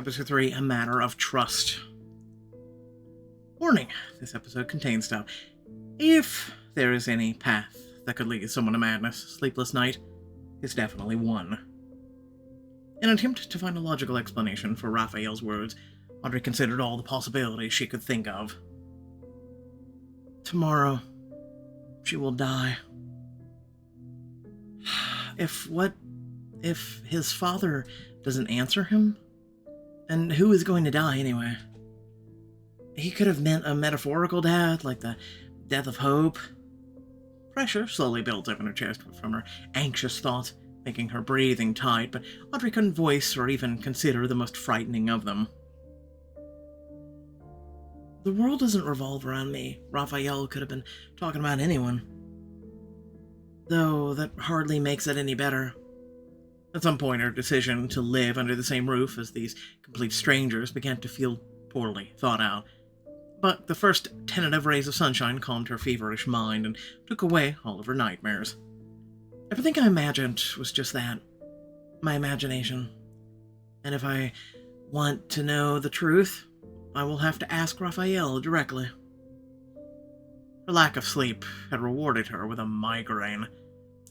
Episode 3, A Matter of Trust. Warning, this episode contains stuff. If there is any path that could lead someone to madness, sleepless night is definitely one. In an attempt to find a logical explanation for Raphael's words, Audrey considered all the possibilities she could think of. Tomorrow, she will die. If his father doesn't answer him? And who is going to die anyway? He could have meant a metaphorical death, like the death of hope. Pressure slowly built up in her chest from her anxious thoughts, making her breathing tight, but Audrey couldn't voice or even consider the most frightening of them. The world doesn't revolve around me. Raphael could have been talking about anyone. Though that hardly makes it any better. At some point, her decision to live under the same roof as these complete strangers began to feel poorly thought out. But the first tentative rays of sunshine calmed her feverish mind and took away all of her nightmares. Everything I imagined was just that. My imagination. And if I want to know the truth, I will have to ask Raphael directly. Her lack of sleep had rewarded her with a migraine.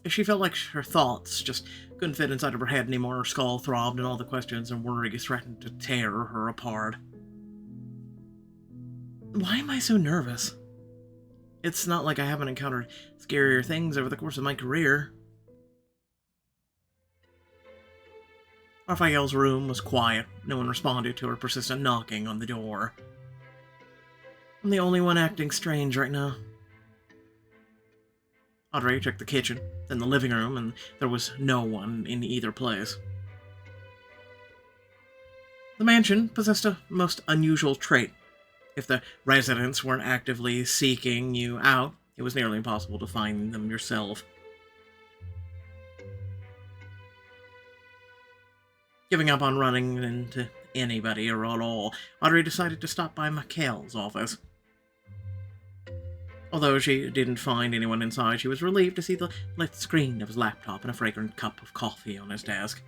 She felt like her thoughts just couldn't fit inside of her head anymore. Her skull throbbed and all the questions and worries threatened to tear her apart. Why am I so nervous? It's not like I haven't encountered scarier things over the course of my career. Raphael's room was quiet. No one responded to her persistent knocking on the door. I'm the only one acting strange right now. Audrey checked the kitchen, then the living room, and there was no one in either place. The mansion possessed a most unusual trait. If the residents weren't actively seeking you out, it was nearly impossible to find them yourself. Giving up on running into anybody or at all, Audrey decided to stop by Mikhail's office. Although she didn't find anyone inside, she was relieved to see the lit screen of his laptop and a fragrant cup of coffee on his desk.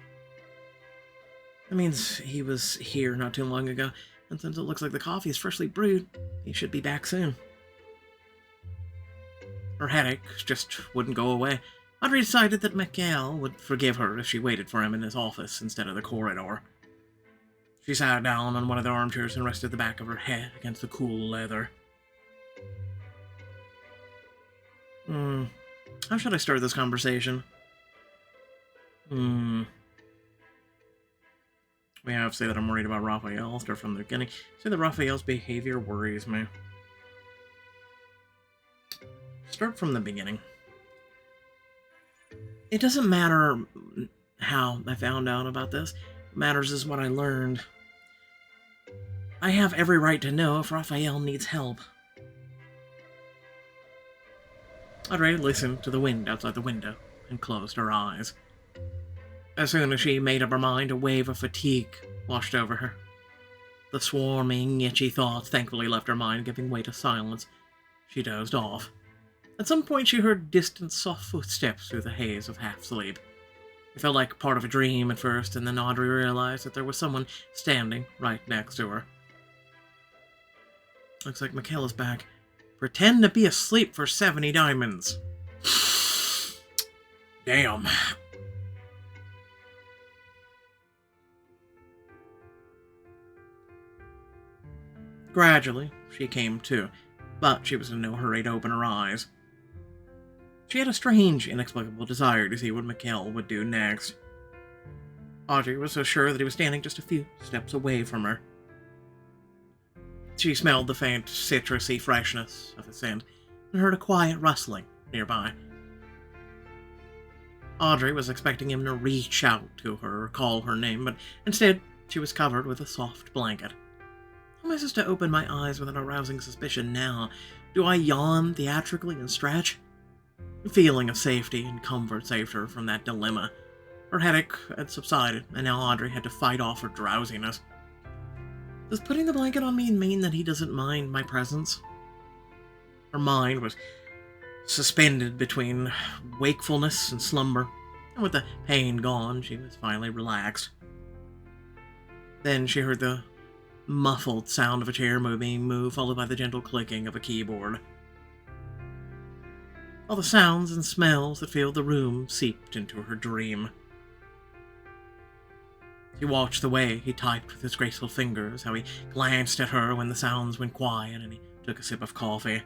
That means he was here not too long ago, and since it looks like the coffee is freshly brewed, he should be back soon. Her headache just wouldn't go away. Audrey decided that Mikhail would forgive her if she waited for him in his office instead of the corridor. She sat down on one of the armchairs and rested the back of her head against the cool leather. How should I start this conversation? We have to say that I'm worried about Raphael. I'll start from the beginning. Say that Raphael's behavior worries me. Start from the beginning. It doesn't matter how I found out about this. What matters is what I learned. I have every right to know if Raphael needs help. Audrey listened to the wind outside the window and closed her eyes. As soon as she made up her mind, a wave of fatigue washed over her. The swarming, itchy thoughts thankfully left her mind, giving way to silence. She dozed off. At some point, she heard distant, soft footsteps through the haze of half-sleep. It felt like part of a dream at first, and then Audrey realized that there was someone standing right next to her. Looks like Michaela's back. Pretend to be asleep for 70 diamonds. Damn. Gradually, she came to, but she was in no hurry to open her eyes. She had a strange, inexplicable desire to see what Mikhail would do next. Audrey was so sure that he was standing just a few steps away from her. She smelled the faint, citrusy freshness of his scent and heard a quiet rustling nearby. Audrey was expecting him to reach out to her or call her name, but instead she was covered with a soft blanket. How am I supposed to open my eyes without arousing suspicion now? Do I yawn theatrically and stretch? A feeling of safety and comfort saved her from that dilemma. Her headache had subsided, and now Audrey had to fight off her drowsiness. Does putting the blanket on me mean that he doesn't mind my presence? Her mind was suspended between wakefulness and slumber, and with the pain gone, she was finally relaxed. Then she heard the muffled sound of a chair move, followed by the gentle clicking of a keyboard. All the sounds and smells that filled the room seeped into her dream. She watched the way he typed with his graceful fingers, how he glanced at her when the sounds went quiet and he took a sip of coffee.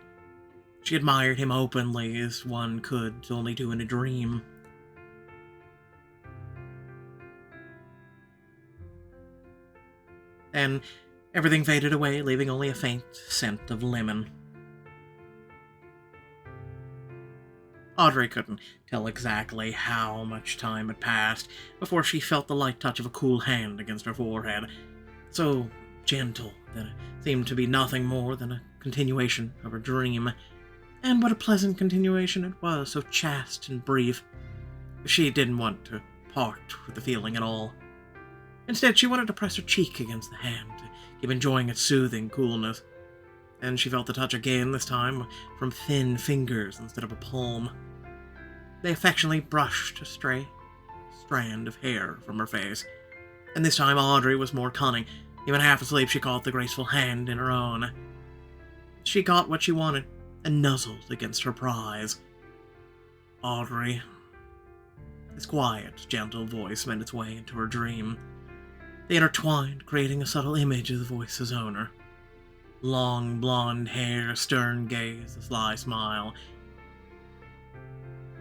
She admired him openly, as one could only do in a dream. Then everything faded away, leaving only a faint scent of lemon. Audrey couldn't tell exactly how much time had passed before she felt the light touch of a cool hand against her forehead, so gentle that it seemed to be nothing more than a continuation of her dream. And what a pleasant continuation it was, so chaste and brief. She didn't want to part with the feeling at all. Instead, she wanted to press her cheek against the hand, to keep enjoying its soothing coolness. And she felt the touch again, this time from thin fingers instead of a palm. They affectionately brushed a stray strand of hair from her face. And this time Audrey was more cunning. Even half asleep, she caught the graceful hand in her own. She got what she wanted, and nuzzled against her prize. Audrey. His quiet, gentle voice made its way into her dream. They intertwined, creating a subtle image of the voice's owner. Long blonde hair, stern gaze, a sly smile.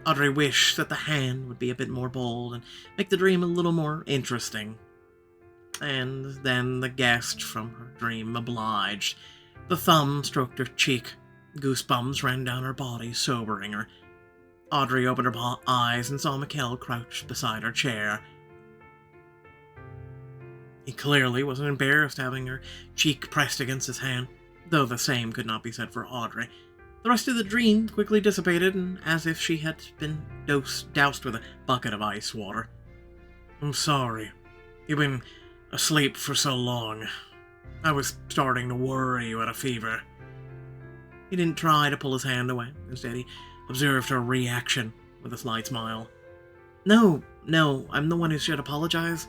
Audrey wished that the hand would be a bit more bold and make the dream a little more interesting. And then the guest from her dream obliged. The thumb stroked her cheek. Goosebumps ran down her body, sobering her. Audrey opened her eyes and saw Mikkel crouched beside her chair. He clearly wasn't embarrassed having her cheek pressed against his hand, though the same could not be said for Audrey. The rest of the dream quickly dissipated, and as if she had been doused with a bucket of ice water. I'm sorry. You've been asleep for so long. I was starting to worry you had a fever. He didn't try to pull his hand away. Instead, he observed her reaction with a slight smile. No, I'm the one who should apologize.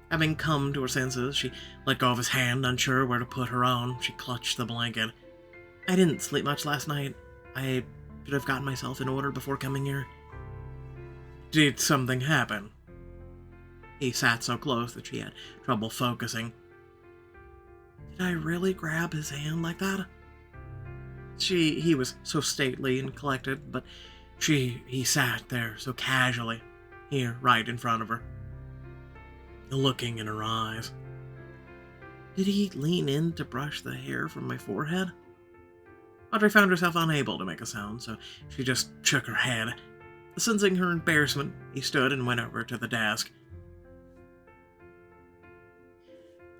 Having come to her senses, she let go of his hand, unsure where to put her own. She clutched the blanket. I didn't sleep much last night. I should have gotten myself in order before coming here. Did something happen? He sat so close that she had trouble focusing. Did I really grab his hand like that? He was so stately and collected, but he sat there so casually, here, right in front of her, looking in her eyes. Did he lean in to brush the hair from my forehead? Audrey found herself unable to make a sound, so she just shook her head. Sensing her embarrassment, he stood and went over to the desk.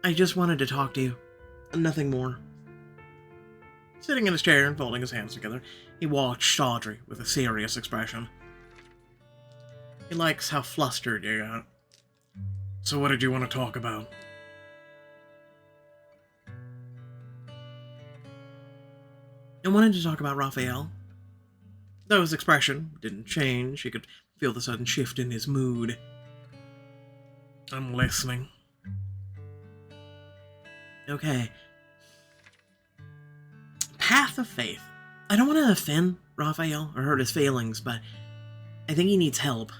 I just wanted to talk to you. Nothing more. Sitting in his chair and folding his hands together, he watched Audrey with a serious expression. He likes how flustered you got. So what did you want to talk about? I wanted to talk about Raphael. Though his expression didn't change, he could feel the sudden shift in his mood. I'm listening. Okay. Path of faith. I don't want to offend Raphael or hurt his feelings, but I think he needs help.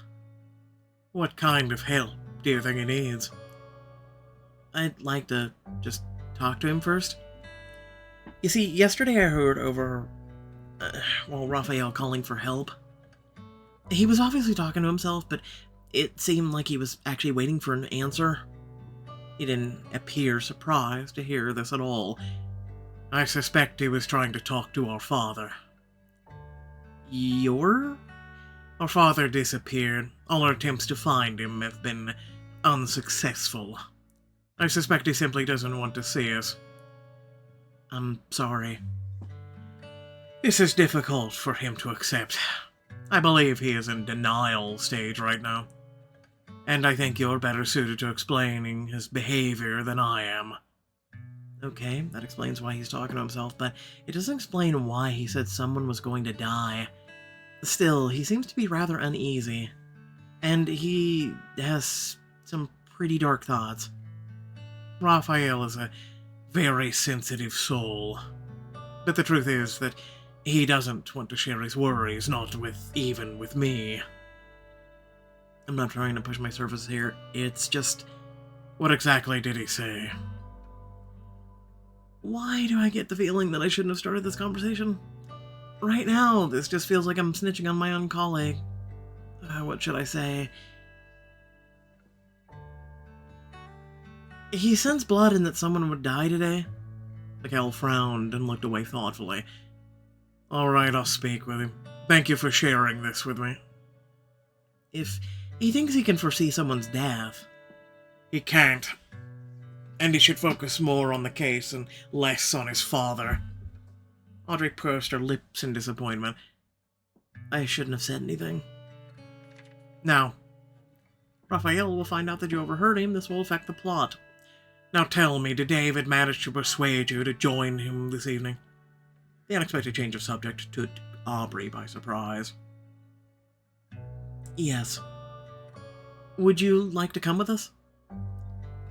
What kind of help do you think he needs? I'd like to just talk to him first. You see, yesterday I heard over, Raphael calling for help. He was obviously talking to himself, but it seemed like he was actually waiting for an answer. He didn't appear surprised to hear this at all. I suspect he was trying to talk to our father. Our father disappeared. All our attempts to find him have been unsuccessful. I suspect he simply doesn't want to see us. I'm sorry. This is difficult for him to accept. I believe he is in denial stage right now. And I think you're better suited to explaining his behavior than I am. Okay, that explains why he's talking to himself, but it doesn't explain why he said someone was going to die. Still, he seems to be rather uneasy. And he has some pretty dark thoughts. Raphael is a very sensitive soul. But the truth is that he doesn't want to share his worries, not even with me. I'm not trying to push my surface here, it's just... What exactly did he say? Why do I get the feeling that I shouldn't have started this conversation? Right now, this just feels like I'm snitching on my own colleague. What should I say? He sensed blood and that someone would die today. Mikhail frowned and looked away thoughtfully. Alright, I'll speak with him. Thank you for sharing this with me. If he thinks he can foresee someone's death, he can't. And he should focus more on the case and less on his father. Audrey pursed her lips in disappointment. I shouldn't have said anything. Now, Raphael will find out that you overheard him. This will affect the plot. Now tell me, did David manage to persuade you to join him this evening? The unexpected change of subject took Aubrey by surprise. Yes. Would you like to come with us?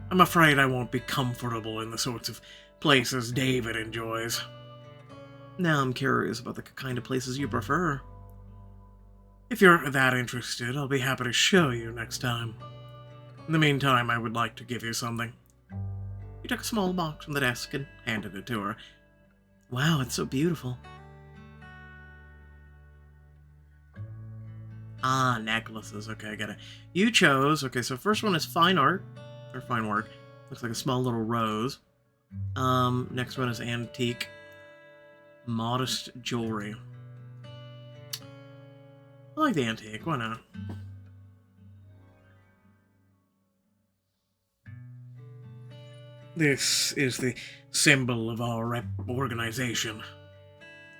I'm afraid I won't be comfortable in the sorts of places David enjoys. Now I'm curious about the kind of places you prefer. If you're that interested, I'll be happy to show you next time. In the meantime, I would like to give you something. He took a small box from the desk and handed it to her. Wow, it's so beautiful. Ah, necklaces. Okay, I get it. You chose... Okay, so first one is fine art. Or fine work. Looks like a small little rose. Next one is antique. Modest jewelry. I like the antique. Why not? This is the symbol of our organization.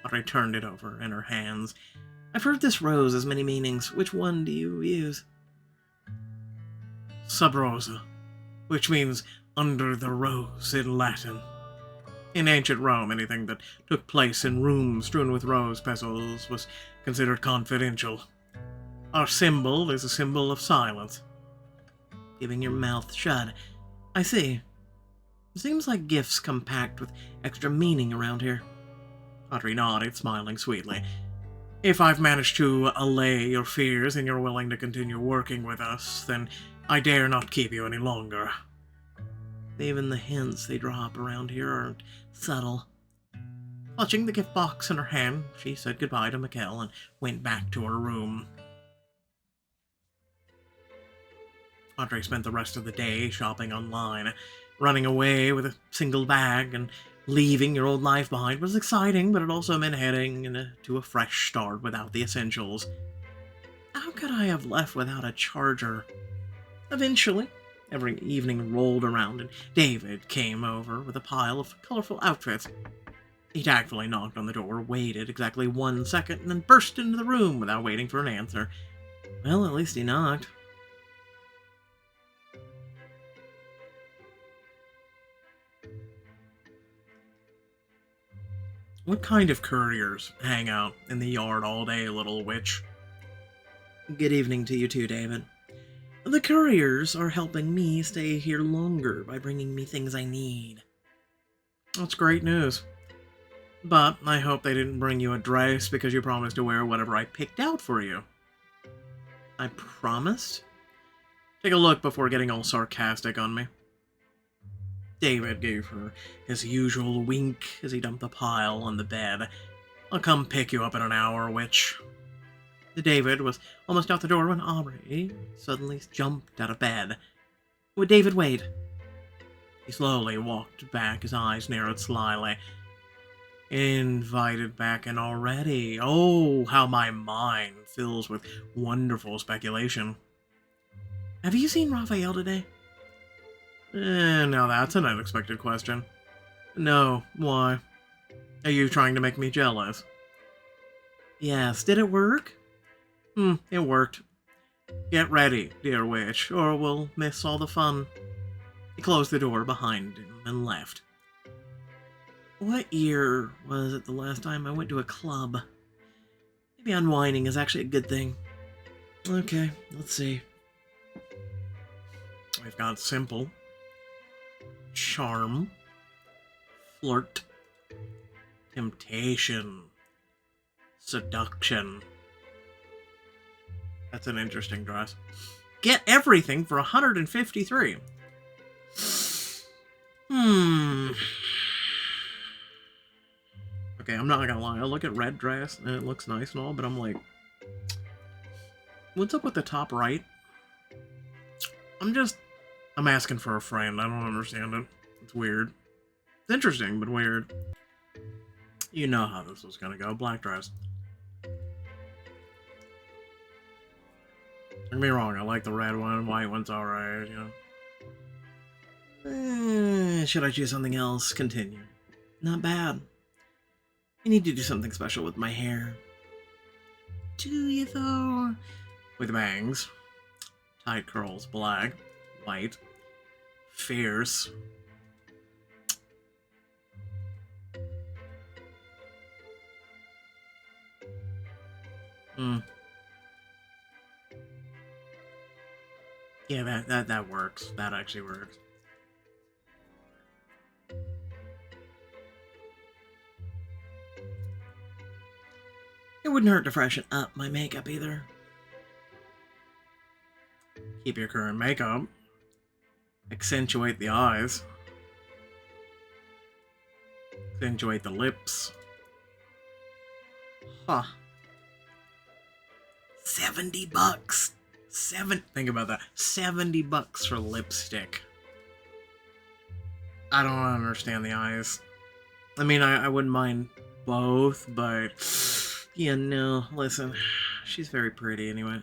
Audrey turned it over in her hands. I've heard this rose has many meanings. Which one do you use? Sub rosa, which means under the rose in Latin. In ancient Rome, anything that took place in rooms strewn with rose petals was considered confidential. Our symbol is a symbol of silence. Keeping your mouth shut. I see. It seems like gifts come packed with extra meaning around here. Audrey nodded, smiling sweetly. If I've managed to allay your fears and you're willing to continue working with us, then I dare not keep you any longer. Even the hints they drop around here aren't subtle. Clutching the gift box in her hand, she said goodbye to Mikhail and went back to her room. Audrey spent the rest of the day shopping online. Running away with a single bag and leaving your old life behind was exciting, but it also meant heading to a fresh start without the essentials. How could I have left without a charger? Eventually, every evening rolled around and David came over with a pile of colorful outfits. He tactfully knocked on the door, waited exactly 1 second, and then burst into the room without waiting for an answer. Well, at least he knocked. What kind of couriers hang out in the yard all day, little witch? Good evening to you too, David. The couriers are helping me stay here longer by bringing me things I need. That's great news. But I hope they didn't bring you a dress because you promised to wear whatever I picked out for you. I promised? Take a look before getting all sarcastic on me. David gave her his usual wink as he dumped the pile on the bed. I'll come pick you up in an hour, witch. David was almost out the door when Aubrey suddenly jumped out of bed. Would David wait? He slowly walked back, his eyes narrowed slyly. Invited back in already. Oh, how my mind fills with wonderful speculation. Have you seen Raphael today? Now that's an unexpected question. No, why? Are you trying to make me jealous? Yes, did it work? It worked. Get ready, dear witch, or we'll miss all the fun. He closed the door behind him and left. What year was it the last time I went to a club? Maybe unwinding is actually a good thing. Okay, let's see. We've got simple, charm, flirt, temptation, seduction. That's an interesting dress. Get everything for 153. Okay, I'm not gonna lie. I look at red dress and it looks nice and all, but I'm like, what's up with the top right? I'm asking for a friend. I don't understand it. It's weird. It's interesting, but weird. You know how this was gonna go. Black dress. Don't get me wrong, I like the red one. White one's alright, you know. Should I choose something else? Continue. Not bad. I need to do something special with my hair. Do you, though? With bangs. Tight curls. Black. White. Fierce. Yeah, that works. That actually works. It wouldn't hurt to freshen up my makeup either. Keep your current makeup. Accentuate the eyes. Accentuate the lips. Huh. $70. Think about that. $70 for lipstick. I don't understand the eyes. I mean, I wouldn't mind both, but yeah, no. Listen, she's very pretty anyway.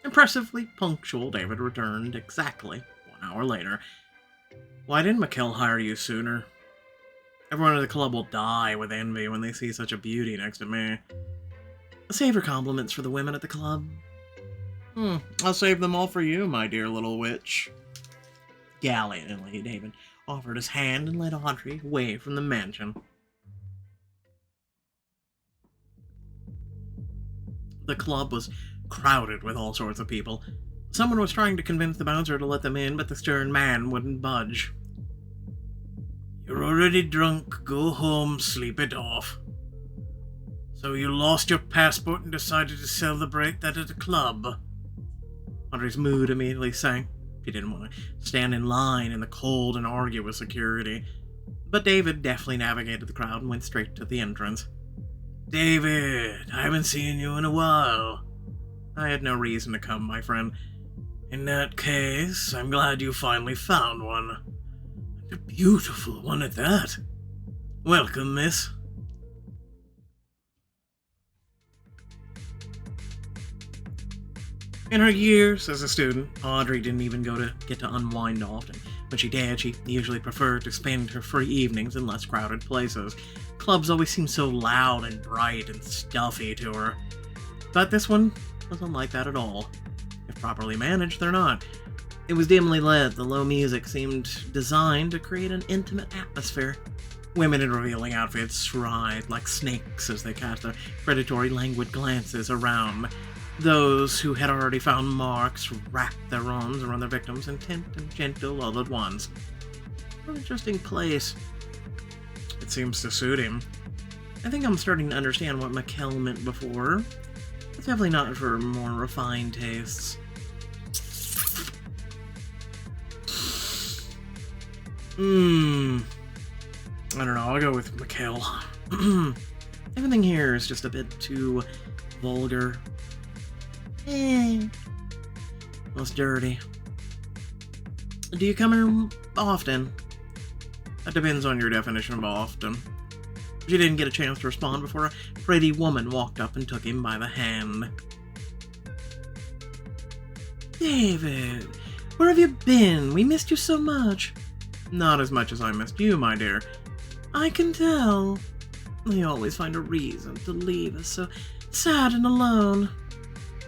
Impressively punctual, David returned exactly 1 hour later. Why didn't Mikkel hire you sooner? Everyone at the club will die with envy when they see such a beauty next to me. Save your compliments for the women at the club. I'll save them all for you, my dear little witch. Gallantly, David offered his hand and led Audrey away from the mansion. The club was crowded with all sorts of people. Someone was trying to convince the bouncer to let them in, but the stern man wouldn't budge. You're already drunk. Go home, sleep it off. So you lost your passport and decided to celebrate that at a club? Audrey's mood immediately sank. She didn't want to stand in line in the cold and argue with security. But David deftly navigated the crowd and went straight to the entrance. David, I haven't seen you in a while. I had no reason to come, my friend. In that case, I'm glad you finally found one. And a beautiful one at that. Welcome, miss. In her years as a student, Audrey didn't even get to unwind often. When she did, she usually preferred to spend her free evenings in less crowded places. Clubs always seemed so loud and bright and stuffy to her. But this one wasn't like that at all. If properly managed, they're not. It was dimly lit. The low music seemed designed to create an intimate atmosphere. Women in revealing outfits writhed like snakes as they cast their predatory, languid glances around. Those who had already found marks wrapped their arms around their victims, intent and gentle all at once. What an interesting place. It seems to suit him. I think I'm starting to understand what Mikkel meant before. It's definitely not for more refined tastes. I don't know, I'll go with Mikkel. Everything here is just a bit too vulgar. Almost dirty. Do you come here often? That depends on your definition of often. She didn't get a chance to respond before a pretty woman walked up and took him by the hand. David, where have you been? We missed you so much. Not as much as I missed you, my dear. I can tell. You always find a reason to leave us so sad and alone.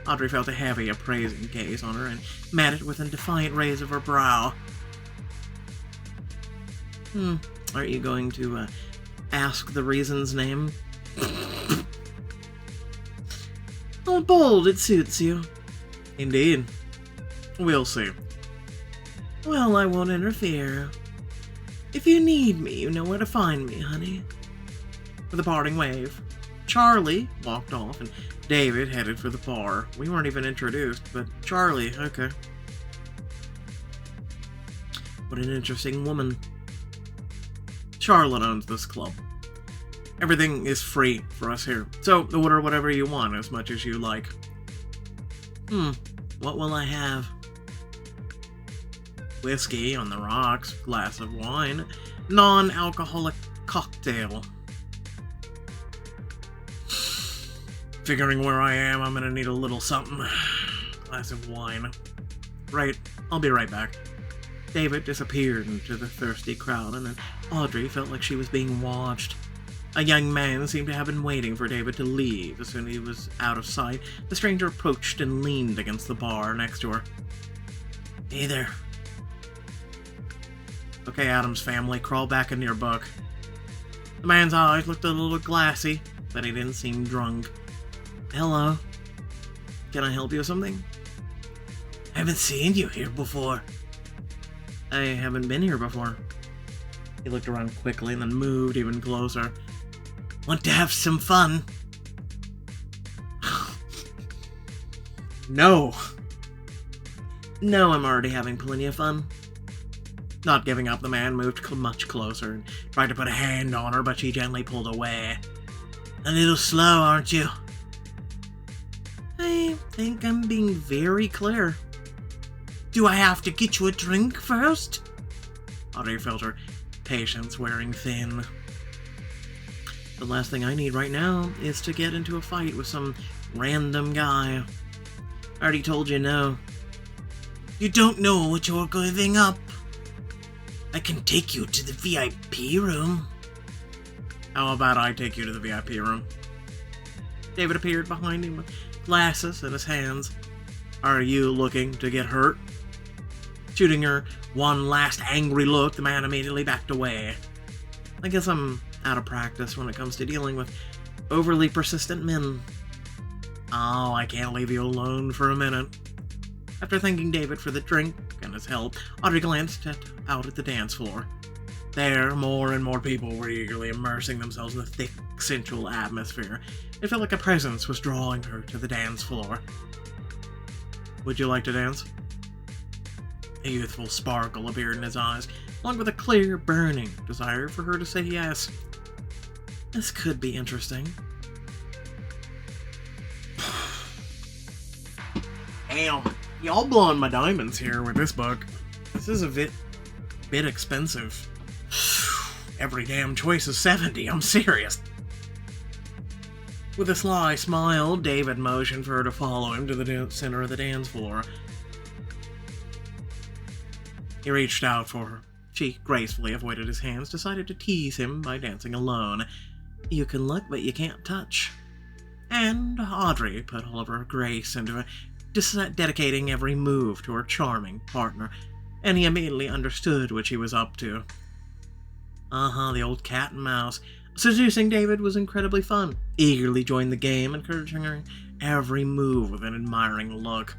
Audrey felt a heavy, appraising gaze on her and met it with a defiant raise of her brow. Are you going to ask the reason's name? Oh, bold, it suits you. Indeed. We'll see. Well, I won't interfere. If you need me, you know where to find me, honey. With a parting wave, Charlie walked off and David headed for the bar. We weren't even introduced, but Charlie, okay. What an interesting woman. Charlotte owns this club. Everything is free for us here, so order whatever you want as much as you like. What will I have? Whiskey on the rocks, glass of wine, non-alcoholic cocktail. Figuring where I am, I'm gonna need a little something. Glass of wine. Right, I'll be right back. David disappeared into the thirsty crowd, and then Audrey felt like she was being watched. A young man seemed to have been waiting for David to leave. As soon as he was out of sight, the stranger approached and leaned against the bar next to her. Hey there. Okay, Adam's family, crawl back into your book. The man's eyes looked a little glassy, but he didn't seem drunk. Hello. Can I help you with something? I haven't seen you here before. I haven't been here before. He looked around quickly and then moved even closer. Want to have some fun? No. No, I'm already having plenty of fun. Not giving up, the man moved much closer and tried to put a hand on her, but she gently pulled away. A little slow, aren't you? I think I'm being very clear. Do I have to get you a drink first? Audrey felt her patience wearing thin. The last thing I need right now is to get into a fight with some random guy. I already told you no. You don't know what you're giving up. I can take you to the VIP room. How about I take you to the VIP room? David appeared behind him with glasses in his hands. Are you looking to get hurt? Shooting her one last angry look, the man immediately backed away. I guess I'm out of practice when it comes to dealing with overly persistent men. Oh, I can't leave you alone for a minute. After thanking David for the drink and his help, Audrey glanced out at the dance floor. There, more and more people were eagerly immersing themselves in the thick, sensual atmosphere. It felt like a presence was drawing her to the dance floor. Would you like to dance? A youthful sparkle appeared in his eyes, along with a clear, burning desire for her to say yes. This could be interesting. Damn, y'all blowing my diamonds here with this book. This is a bit expensive. Every damn choice is 70, I'm serious. With a sly smile, David motioned for her to follow him to the center of the dance floor. He reached out for her. She gracefully avoided his hands, decided to tease him by dancing alone. You can look, but you can't touch. And Audrey put all of her grace into it, dedicating every move to her charming partner, and he immediately understood what she was up to. The old cat and mouse. Seducing David was incredibly fun. Eagerly joined the game, encouraging her every move with an admiring look.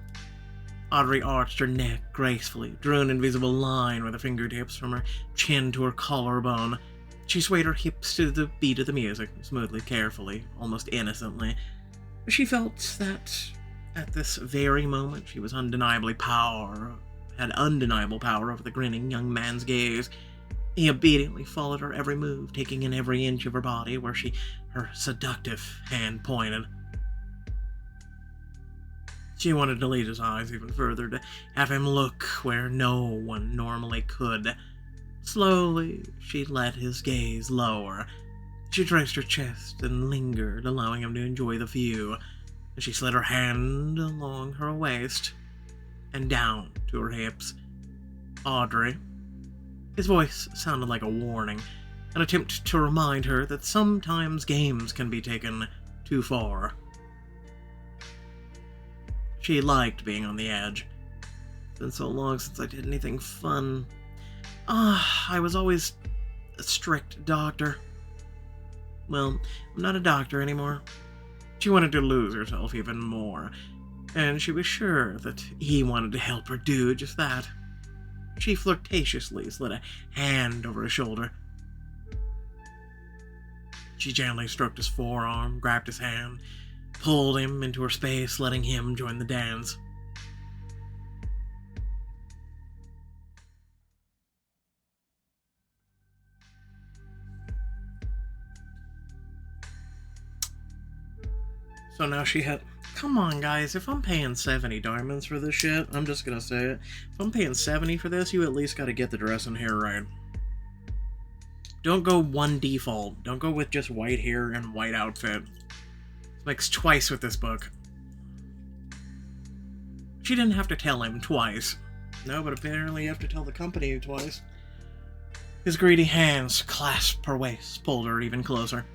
Audrey arched her neck gracefully, drew an invisible line with her fingertips from her chin to her collarbone. She swayed her hips to the beat of the music, smoothly, carefully, almost innocently. She felt that at this very moment she had undeniable power over the grinning young man's gaze. He obediently followed her every move, taking in every inch of her body where her seductive hand pointed. She wanted to lead his eyes even further, to have him look where no one normally could. Slowly, she let his gaze lower. She traced her chest and lingered, allowing him to enjoy the view. She slid her hand along her waist and down to her hips. Audrey. His voice sounded like a warning, an attempt to remind her that sometimes games can be taken too far. She liked being on the edge. It's been so long since I did anything fun. I was always a strict doctor. Well, I'm not a doctor anymore. She wanted to lose herself even more, and she was sure that he wanted to help her do just that. She flirtatiously slid a hand over his shoulder. She gently stroked his forearm, grabbed his hand, pulled him into her space, letting him join the dance. So now she had... Come on, guys, if I'm paying 70 diamonds for this shit, I'm just gonna say it. If I'm paying 70 for this, you at least gotta get the dress and hair right. Don't go one default. Don't go with just white hair and white outfit. This makes twice with this book. She didn't have to tell him twice. No, but apparently you have to tell the company twice. His greedy hands clasped her waist, pulled her even closer.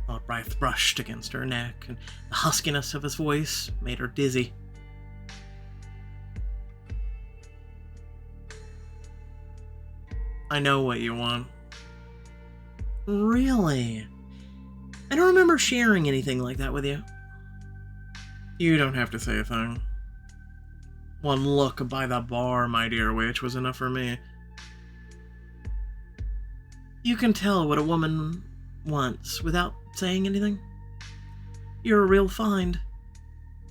Hot breath brushed against her neck, and the huskiness of his voice made her dizzy. I know what you want. Really? I don't remember sharing anything like that with you. You don't have to say a thing. One look by the bar, my dear witch, was enough for me. You can tell what a woman wants without saying anything. You're a real find.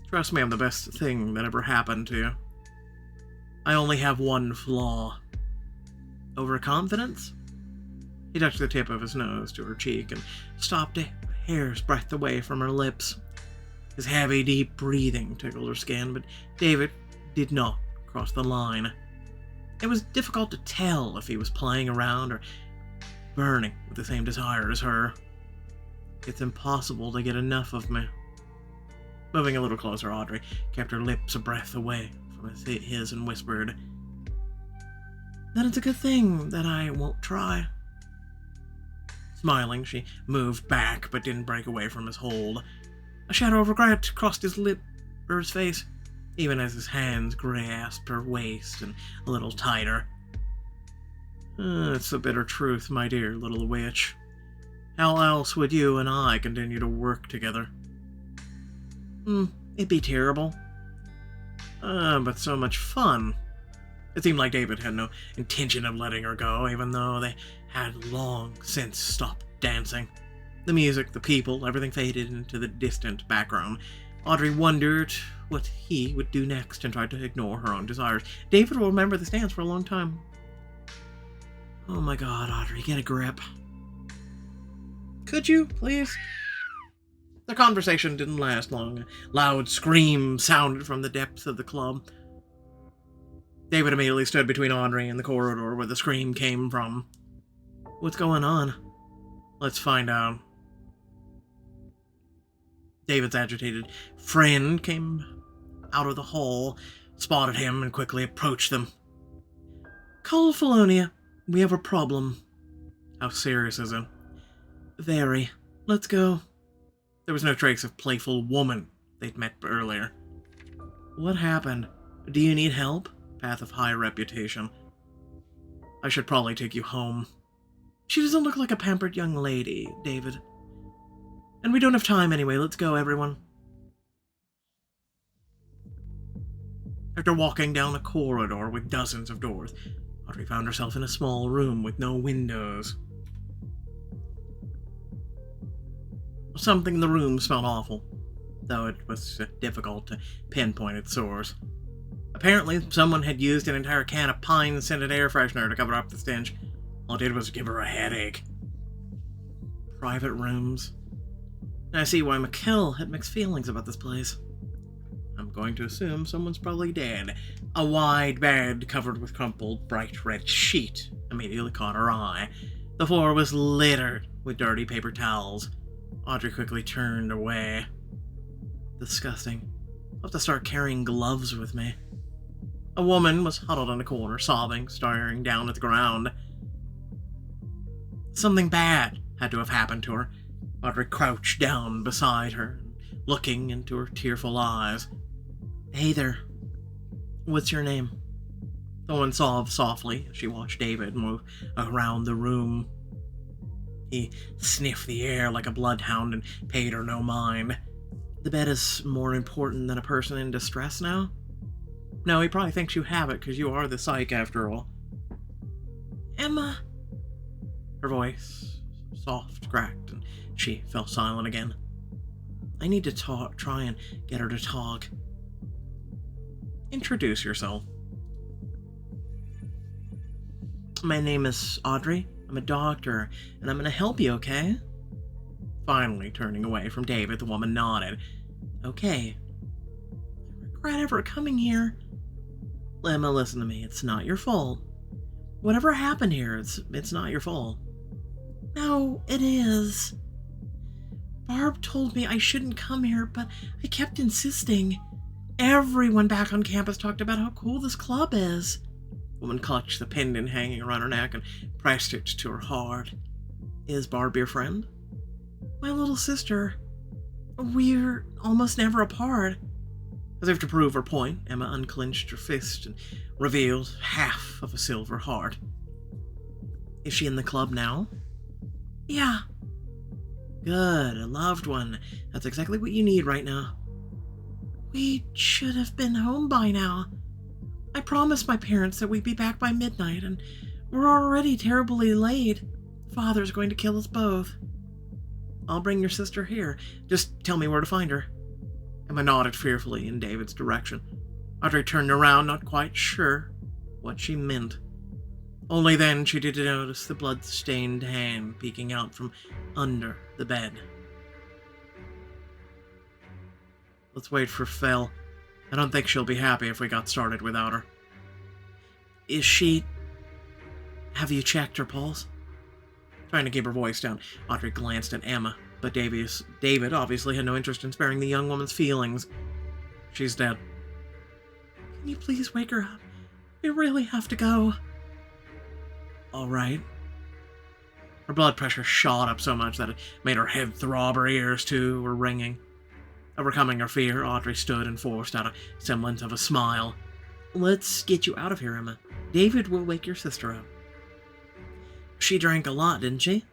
Trust me, I'm the best thing that ever happened to you. I only have one flaw. Overconfidence? He touched the tip of his nose to her cheek and stopped a hair's breadth away from her lips. His heavy, deep breathing tickled her skin, but David did not cross the line. It was difficult to tell if he was playing around or burning with the same desire as her. It's impossible to get enough of me. Moving a little closer, Audrey kept her lips a breath away from his and whispered, Then it's a good thing that I won't try. Smiling, she moved back but didn't break away from his hold. A shadow of regret crossed his face, even as his hands grasped her waist and a little tighter. It's the bitter truth, my dear little witch. How else would you and I continue to work together? It'd be terrible. But so much fun. It seemed like David had no intention of letting her go, even though they had long since stopped dancing. The music, the people, everything faded into the distant background. Audrey wondered what he would do next and tried to ignore her own desires. David will remember this dance for a long time. Oh my god, Audrey, get a grip. Could you, please? The conversation didn't last long. A loud scream sounded from the depths of the club. David immediately stood between Audrey and the corridor where the scream came from. What's going on? Let's find out. David's agitated friend came out of the hall, spotted him, and quickly approached them. Call Felonia. We have a problem. How serious is it? Very. Let's go. There was no trace of playful woman they'd met earlier. What happened? Do you need help? Path of high reputation. I should probably take you home. She doesn't look like a pampered young lady, David. And we don't have time anyway. Let's go, everyone. After walking down a corridor with dozens of doors, Audrey found herself in a small room with no windows. Something in the room smelled awful, though it was difficult to pinpoint its source. Apparently, someone had used an entire can of pine-scented air freshener to cover up the stench. All it did was give her a headache. Private rooms. I see why Mikkel had mixed feelings about this place. I'm going to assume someone's probably dead. A wide bed covered with crumpled, bright red sheet immediately caught her eye. The floor was littered with dirty paper towels. Audrey quickly turned away. Disgusting. I'll have to start carrying gloves with me. A woman was huddled in a corner, sobbing, staring down at the ground. Something bad had to have happened to her. Audrey crouched down beside her, looking into her tearful eyes. Hey there. What's your name? The woman sobbed softly as she watched David move around the room. He sniffed the air like a bloodhound and paid her no mind. The bed is more important than a person in distress now? No, he probably thinks you have it because you are the psych after all. Emma. Her voice soft, cracked, and she fell silent again. I need to try and get her to talk. Introduce yourself. My name is Audrey. I'm a doctor, and I'm going to help you, okay? Finally, turning away from David, the woman nodded. Okay. I regret ever coming here. Emma, listen to me. It's not your fault. Whatever happened here, it's not your fault. No, it is. Barb told me I shouldn't come here, but I kept insisting. Everyone back on campus talked about how cool this club is. The woman clutched the pendant hanging around her neck and pressed it to her heart. Is Barb your friend? My little sister. We're almost never apart. As if to prove her point, Emma unclenched her fist and revealed half of a silver heart. Is she in the club now? Yeah. Good, a loved one. That's exactly what you need right now. We should have been home by now. I promised my parents that we'd be back by midnight, and we're already terribly late. Father's going to kill us both. I'll bring your sister here. Just tell me where to find her. Emma nodded fearfully in David's direction. Audrey turned around, not quite sure what she meant. Only then she did notice the blood-stained hand peeking out from under the bed. Let's wait for Phil. I don't think she'll be happy if we got started without her. Is she... Have you checked her pulse? Trying to keep her voice down, Audrey glanced at Emma, but David obviously had no interest in sparing the young woman's feelings. She's dead. Can you please wake her up? We really have to go. All right. Her blood pressure shot up so much that it made her head throb, her ears too were ringing. Overcoming her fear, Audrey stood and forced out a semblance of a smile. Let's get you out of here, Emma. David will wake your sister up. She drank a lot, didn't she?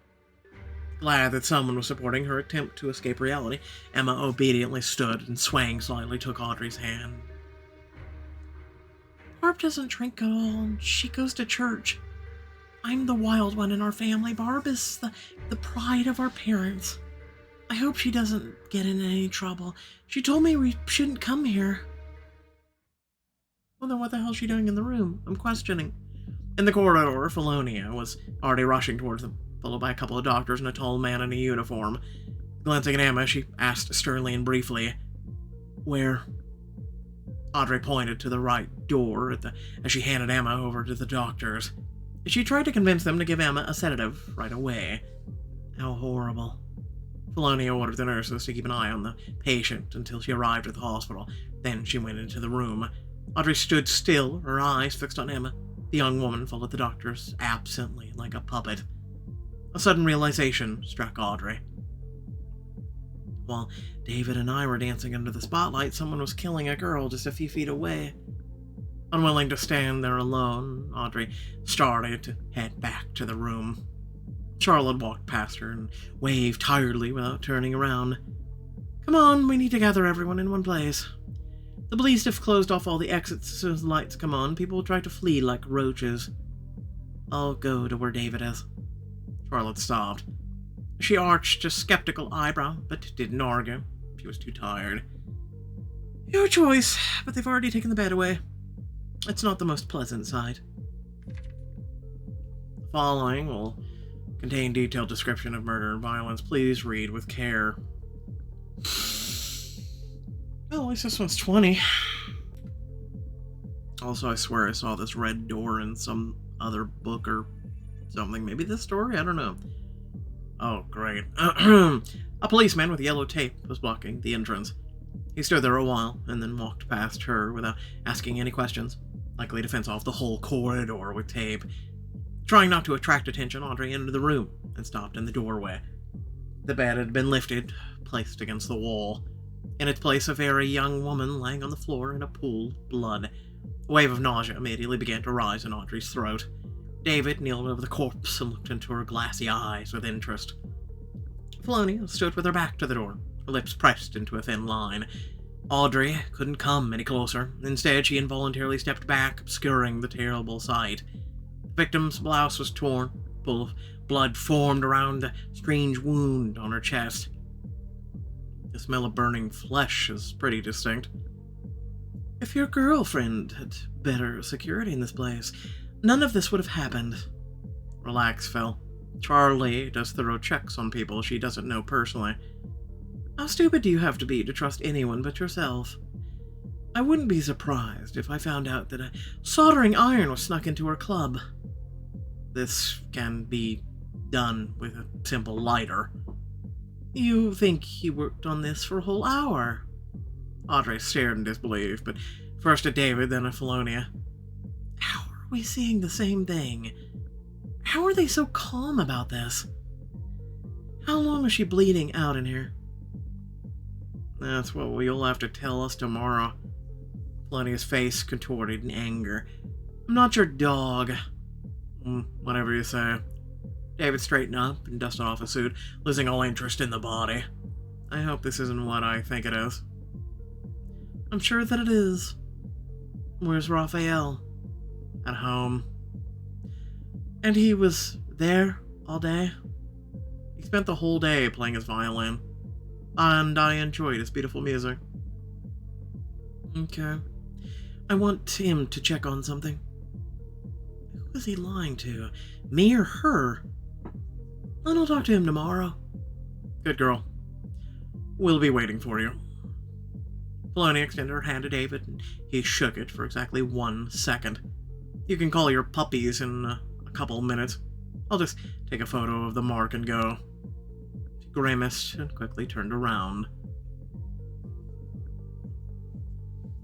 Glad that someone was supporting her attempt to escape reality, Emma obediently stood and swaying slightly took Audrey's hand. Barb doesn't drink at all. She goes to church. I'm the wild one in our family. Barb is the pride of our parents. I hope she doesn't get in any trouble. She told me we shouldn't come here. Well, then what the hell is she doing in the room? I'm questioning. In the corridor, Felonia was already rushing towards them, followed by a couple of doctors and a tall man in a uniform. Glancing at Emma, she asked sternly and briefly, Where? Audrey pointed to the right door as she handed Emma over to the doctors. She tried to convince them to give Emma a sedative right away. How horrible. Felonia ordered the nurses to keep an eye on the patient until she arrived at the hospital. Then she went into the room. Audrey stood still, her eyes fixed on Emma. The young woman followed the doctors absently, like a puppet. A sudden realization struck Audrey. While David and I were dancing under the spotlight, someone was killing a girl just a few feet away. Unwilling to stand there alone, Audrey started to head back to the room. Charlotte walked past her and waved tiredly without turning around. Come on, we need to gather everyone in one place. The police have closed off all the exits as soon as the lights come on. People will try to flee like roaches. I'll go to where David is. Charlotte stopped. She arched a skeptical eyebrow, but didn't argue. She was too tired. Your choice, but they've already taken the bed away. It's not the most pleasant sight. The following will contain detailed description of murder and violence. Please read with care. Well, at least this one's 20. Also, I swear I saw this red door in some other book or something. Maybe this story? I don't know. Oh, great. A policeman with yellow tape was blocking the entrance. He stood there a while and then walked past her without asking any questions, likely to fence off the whole corridor with tape. Trying not to attract attention, Audrey entered the room and stopped in the doorway. The bed had been lifted, placed against the wall. In its place, a very young woman laying on the floor in a pool of blood. A wave of nausea immediately began to rise in Audrey's throat. David kneeled over the corpse and looked into her glassy eyes with interest. Felonia stood with her back to the door, her lips pressed into a thin line. Audrey couldn't come any closer. Instead, she involuntarily stepped back, obscuring the terrible sight. The victim's blouse was torn. A pool of blood formed around the strange wound on her chest. The smell of burning flesh is pretty distinct. If your girlfriend had better security in this place, none of this would have happened. Relax, Phil. Charlie does thorough checks on people she doesn't know personally. How stupid do you have to be to trust anyone but yourself? I wouldn't be surprised if I found out that a soldering iron was snuck into her club. This can be done with a simple lighter. You think he worked on this for a whole hour? Audrey stared in disbelief, but first at David, then at Felonia. How are we seeing the same thing? How are they so calm about this? How long is she bleeding out in here? That's what you'll have to tell us tomorrow. Felonia's face contorted in anger. I'm not your dog. Whatever you say. David straightened up and dusted off his suit, losing all interest in the body. I hope this isn't what I think it is. I'm sure that it is. Where's Raphael? At home. And he was there all day? He spent the whole day playing his violin. And I enjoyed his beautiful music. Okay. I want him to check on something. Who was he lying to? Me or her? I'll talk to him tomorrow. Good girl. We'll be waiting for you. Felonia extended her hand to David, and he shook it for exactly 1 second. You can call your puppies in a couple minutes. I'll just take a photo of the mark and go. She grimaced and quickly turned around.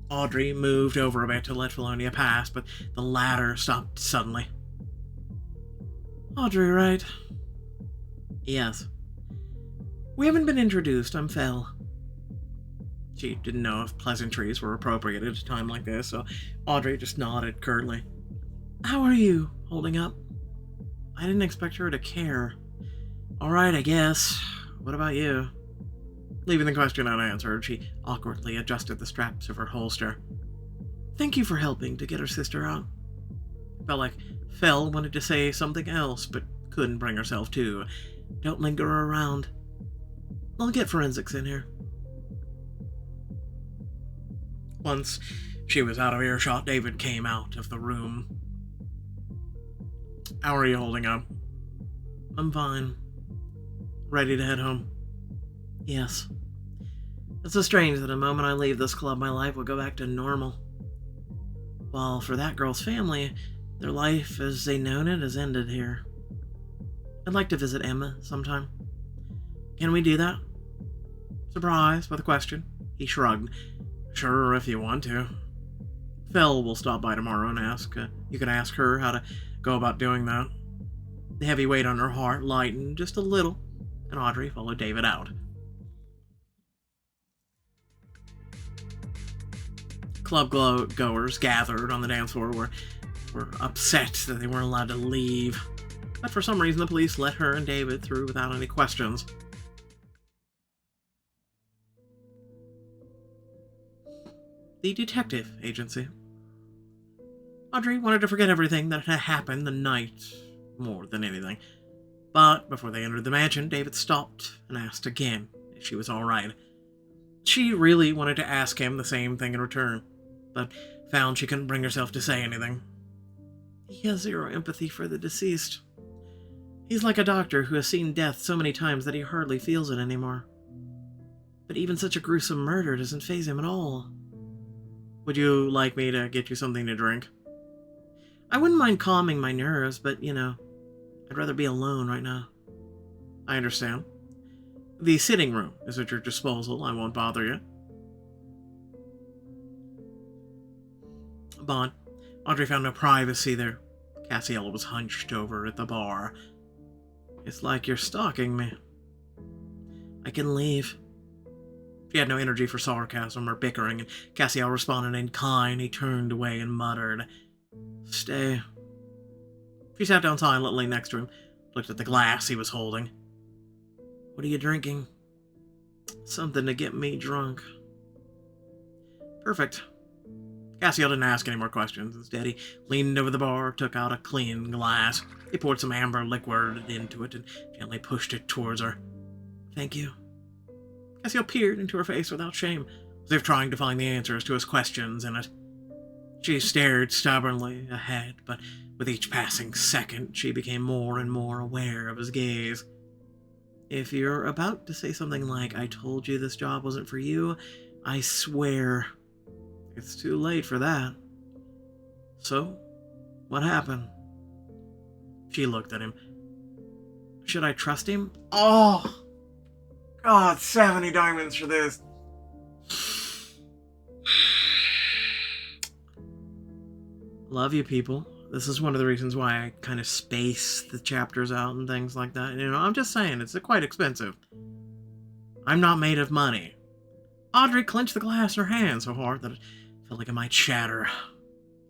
Audrey moved over a bit to let Felonia pass, but the latter stopped suddenly. Audrey, right? Yes. We haven't been introduced. I'm Fel. She didn't know if pleasantries were appropriate at a time like this, so Audrey just nodded curtly. How are you holding up? I didn't expect her to care. Alright, I guess. What about you? Leaving the question unanswered, she awkwardly adjusted the straps of her holster. Thank you for helping to get her sister out. Felt like Fel wanted to say something else, but couldn't bring herself to. Don't linger around. I'll get forensics in here. Once she was out of earshot, David came out of the room. How are you holding up? I'm fine. Ready to head home? Yes. It's so strange that the moment I leave this club, my life will go back to normal. While for that girl's family, their life as they known it has ended here. I'd like to visit Emma sometime. Can we do that? Surprised by the question, he shrugged. Sure, if you want to. Phil will stop by tomorrow and ask. You can ask her how to go about doing that. The heavy weight on her heart lightened just a little, and Audrey followed David out. Club goers gathered on the dance floor were upset that they weren't allowed to leave. But for some reason, the police let her and David through without any questions. The detective agency. Audrey wanted to forget everything that had happened the night more than anything. But before they entered the mansion, David stopped and asked again if she was all right. She really wanted to ask him the same thing in return, but found she couldn't bring herself to say anything. He has zero empathy for the deceased. He's like a doctor who has seen death so many times that he hardly feels it anymore. But even such a gruesome murder doesn't faze him at all. Would you like me to get you something to drink? I wouldn't mind calming my nerves, but, I'd rather be alone right now. I understand. The sitting room is at your disposal. I won't bother you. But Audrey found no privacy there. Cassiela was hunched over at the bar. It's like you're stalking me. I can leave. She had no energy for sarcasm or bickering, and Cassiel responded in kind. He turned away and muttered, Stay. She sat down silently next to him, looked at the glass he was holding. What are you drinking? Something to get me drunk. Perfect. Cassiel didn't ask any more questions. Instead, he leaned over the bar, took out a clean glass. He poured some amber liquid into it and gently pushed it towards her. Thank you. Cassiel peered into her face without shame, as if trying to find the answers to his questions in it. She stared stubbornly ahead, but with each passing second, she became more and more aware of his gaze. If you're about to say something like, I told you this job wasn't for you, I swear it's too late for that. So, what happened? She looked at him. Should I trust him? Oh! God, 70 diamonds for this. Love you, people. This is one of the reasons why I kind of space the chapters out and things like that. You know, I'm just saying, it's quite expensive. I'm not made of money. Audrey clenched the glass in her hand so hard that it felt like it might shatter.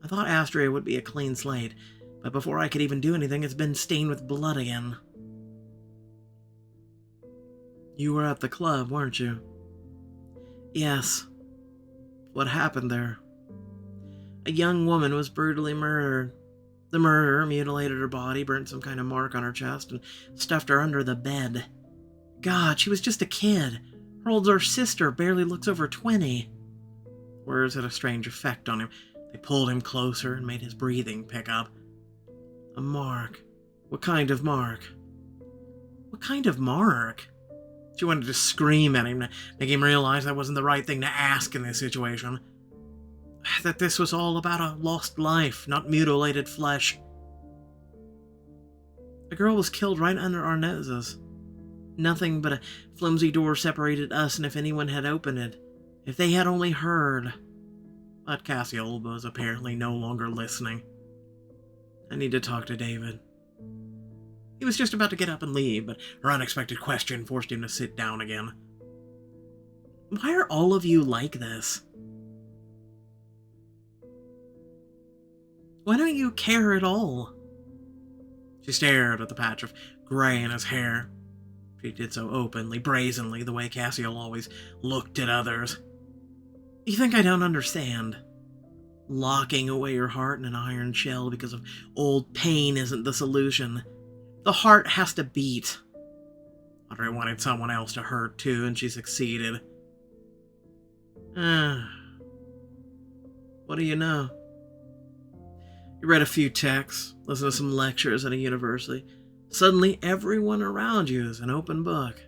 I thought Astrea would be a clean slate, but before I could even do anything, it's been stained with blood again. You were at the club, weren't you? Yes. What happened there? A young woman was brutally murdered. The murderer mutilated her body, burnt some kind of mark on her chest, and stuffed her under the bed. God, she was just a kid. Her older sister barely looks over 20. Words had a strange effect on him. They pulled him closer and made his breathing pick up. A mark. What kind of mark? What kind of mark? She wanted to scream at him, to make him realize that wasn't the right thing to ask in this situation. That this was all about a lost life, not mutilated flesh. A girl was killed right under our noses. Nothing but a flimsy door separated us, and if anyone had opened it, if they had only heard. But Cassiel was apparently no longer listening. I need to talk to David. He was just about to get up and leave, but her unexpected question forced him to sit down again. Why are all of you like this? Why don't you care at all? She stared at the patch of gray in his hair. She did so openly, brazenly, the way Cassiel always looked at others. You think I don't understand? Locking away your heart in an iron shell because of old pain isn't the solution. The heart has to beat. Audrey wanted someone else to hurt too, and she succeeded. What do you know? You read a few texts, listened to some lectures at a university. Suddenly, everyone around you is an open book.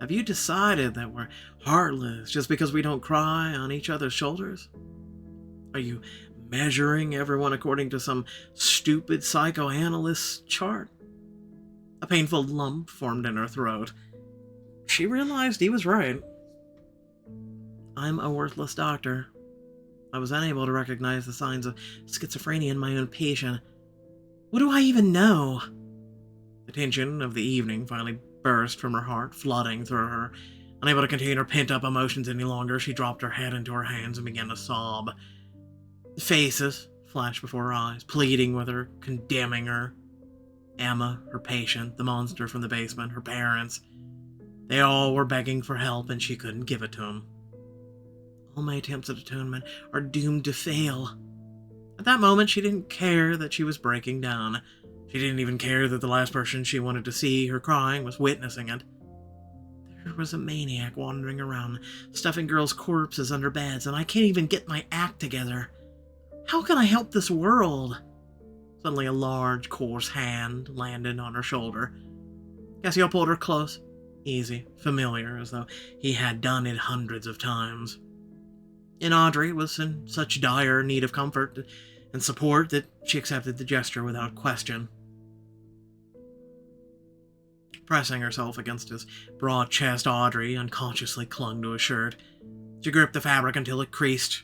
Have you decided that we're heartless just because we don't cry on each other's shoulders? Are you measuring everyone according to some stupid psychoanalyst chart? A painful lump formed in her throat. She realized he was right. I'm a worthless doctor. I was unable to recognize the signs of schizophrenia in my own patient. What do I even know? The tension of the evening finally burst from her heart, flooding through her. Unable to contain her pent-up emotions any longer, she dropped her head into her hands and began to sob. Faces flashed before her eyes, pleading with her, condemning her. Emma, her patient, the monster from the basement, her parents. They all were begging for help, and she couldn't give it to them. All my attempts at atonement are doomed to fail. At that moment, she didn't care that she was breaking down. She didn't even care that the last person she wanted to see her crying was witnessing it. There was a maniac wandering around, stuffing girls' corpses under beds, and I can't even get my act together. How can I help this world? Suddenly a large, coarse hand landed on her shoulder. Cassiel pulled her close, easy, familiar, as though he had done it hundreds of times. And Audrey was in such dire need of comfort and support that she accepted the gesture without question. Pressing herself against his broad chest, Audrey unconsciously clung to his shirt. She gripped the fabric until it creased,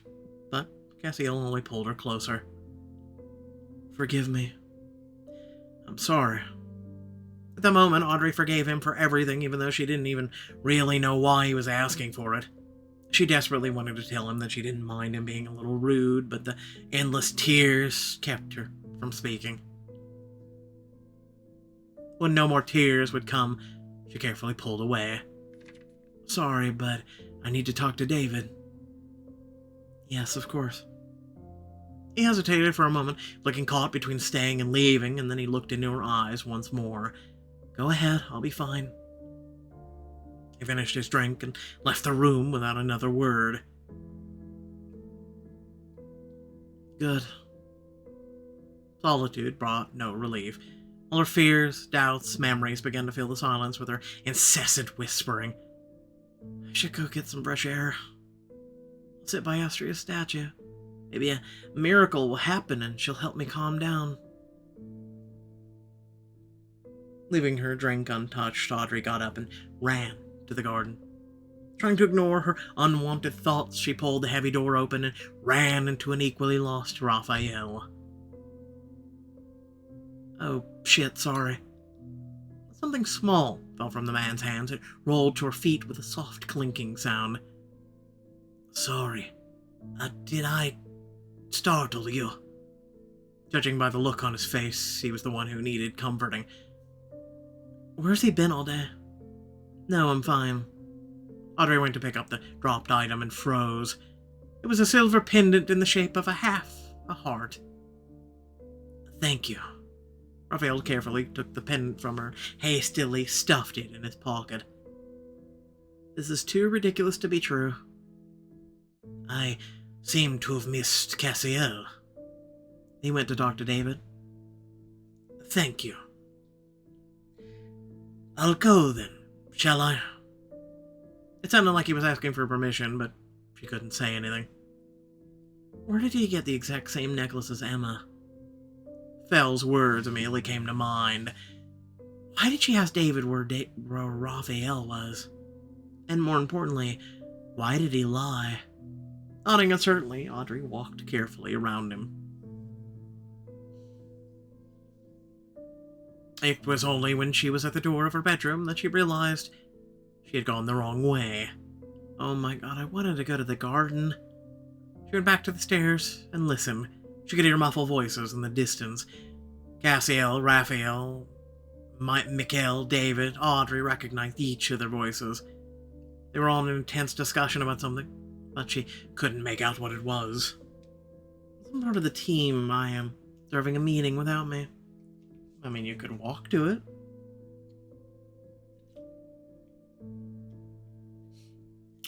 but Cassiel only pulled her closer. Forgive me. I'm sorry. At the moment, Audrey forgave him for everything, even though she didn't even really know why he was asking for it. She desperately wanted to tell him that she didn't mind him being a little rude, but the endless tears kept her from speaking. When no more tears would come, she carefully pulled away. Sorry, but I need to talk to David. Yes, of course. He hesitated for a moment, looking caught between staying and leaving, and then he looked into her eyes once more. Go ahead, I'll be fine. He finished his drink and left the room without another word. Good. Solitude brought no relief. All her fears, doubts, memories began to fill the silence with her incessant whispering. I should go get some fresh air. I'll sit by Astrea's statue. Maybe a miracle will happen and she'll help me calm down. Leaving her drink untouched, Audrey got up and ran to the garden. Trying to ignore her unwanted thoughts, she pulled the heavy door open and ran into an equally lost Raphael. Oh, shit, sorry. Something small fell from the man's hands. It rolled to her feet with a soft clinking sound. Sorry. Did I startle you? Judging by the look on his face, he was the one who needed comforting. Where's he been all day? No, I'm fine. Audrey went to pick up the dropped item and froze. It was a silver pendant in the shape of a heart. Thank you. Raphael carefully took the pendant from her, hastily stuffed it in his pocket. This is too ridiculous to be true. I seem to have missed Cassiel. He went to talk to David. Thank you. I'll go then, shall I? It sounded like he was asking for permission, but she couldn't say anything. Where did he get the exact same necklace as Emma? Fell's words immediately came to mind. Why did she ask David where Raphael was? And more importantly, why did he lie? Nodding uncertainly, Audrey walked carefully around him. It was only when she was at the door of her bedroom that she realized she had gone the wrong way. Oh my god, I wanted to go to the garden. She went back to the stairs and listened. She could hear muffled voices in the distance. Cassiel, Raphael, Mikhail, David, Audrey recognized each of their voices. They were all in an intense discussion about something, but she couldn't make out what it was. Some part of the team, I am, serving a meeting without me. I mean, you could walk to it.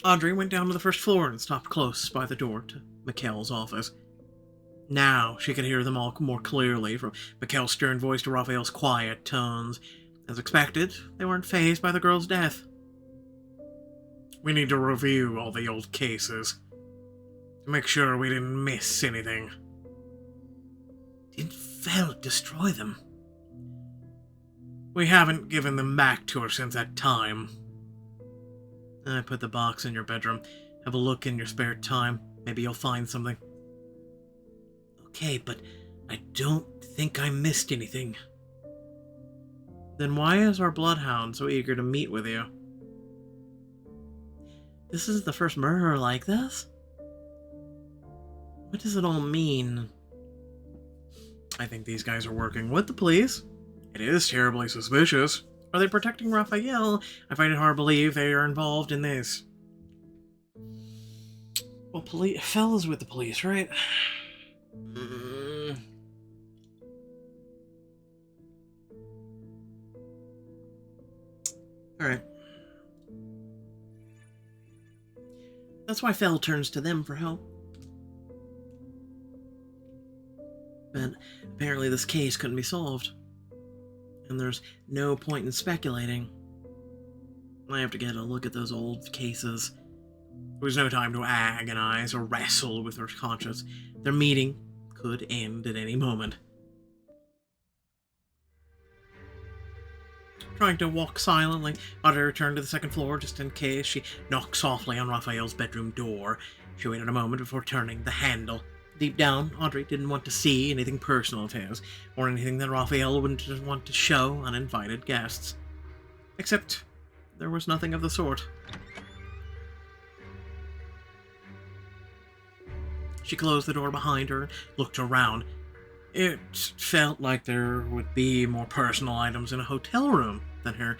Audrey went down to the first floor and stopped close by the door to Mikhail's office. Now she could hear them all more clearly, from Mikhail's stern voice to Raphael's quiet tones. As expected, they weren't fazed by the girl's death. We need to review all the old cases to make sure we didn't miss anything. Didn't Fell destroy them? We haven't given them back to her since that time. I put the box in your bedroom. Have a look in your spare time. Maybe you'll find something. Okay, but I don't think I missed anything. Then why is our bloodhound so eager to meet with you? This is the first murder like this? What does it all mean? I think these guys are working with the police. It is terribly suspicious. Are they protecting Raphael? I find it hard to believe they are involved in this. Well, Fell is with the police, right? Alright. That's why Fell turns to them for help. But apparently this case couldn't be solved. And there's no point in speculating. I have to get a look at those old cases. There was no time to agonize or wrestle with her conscience. Their meeting could end at any moment. Trying to walk silently, Audrey returned to the second floor just in case. She knocked softly on Raphael's bedroom door. She waited a moment before turning the handle. Deep down, Audrey didn't want to see anything personal of his, or anything that Raphael wouldn't want to show uninvited guests. Except, there was nothing of the sort. She closed the door behind her and looked around. It felt like there would be more personal items in a hotel room than her.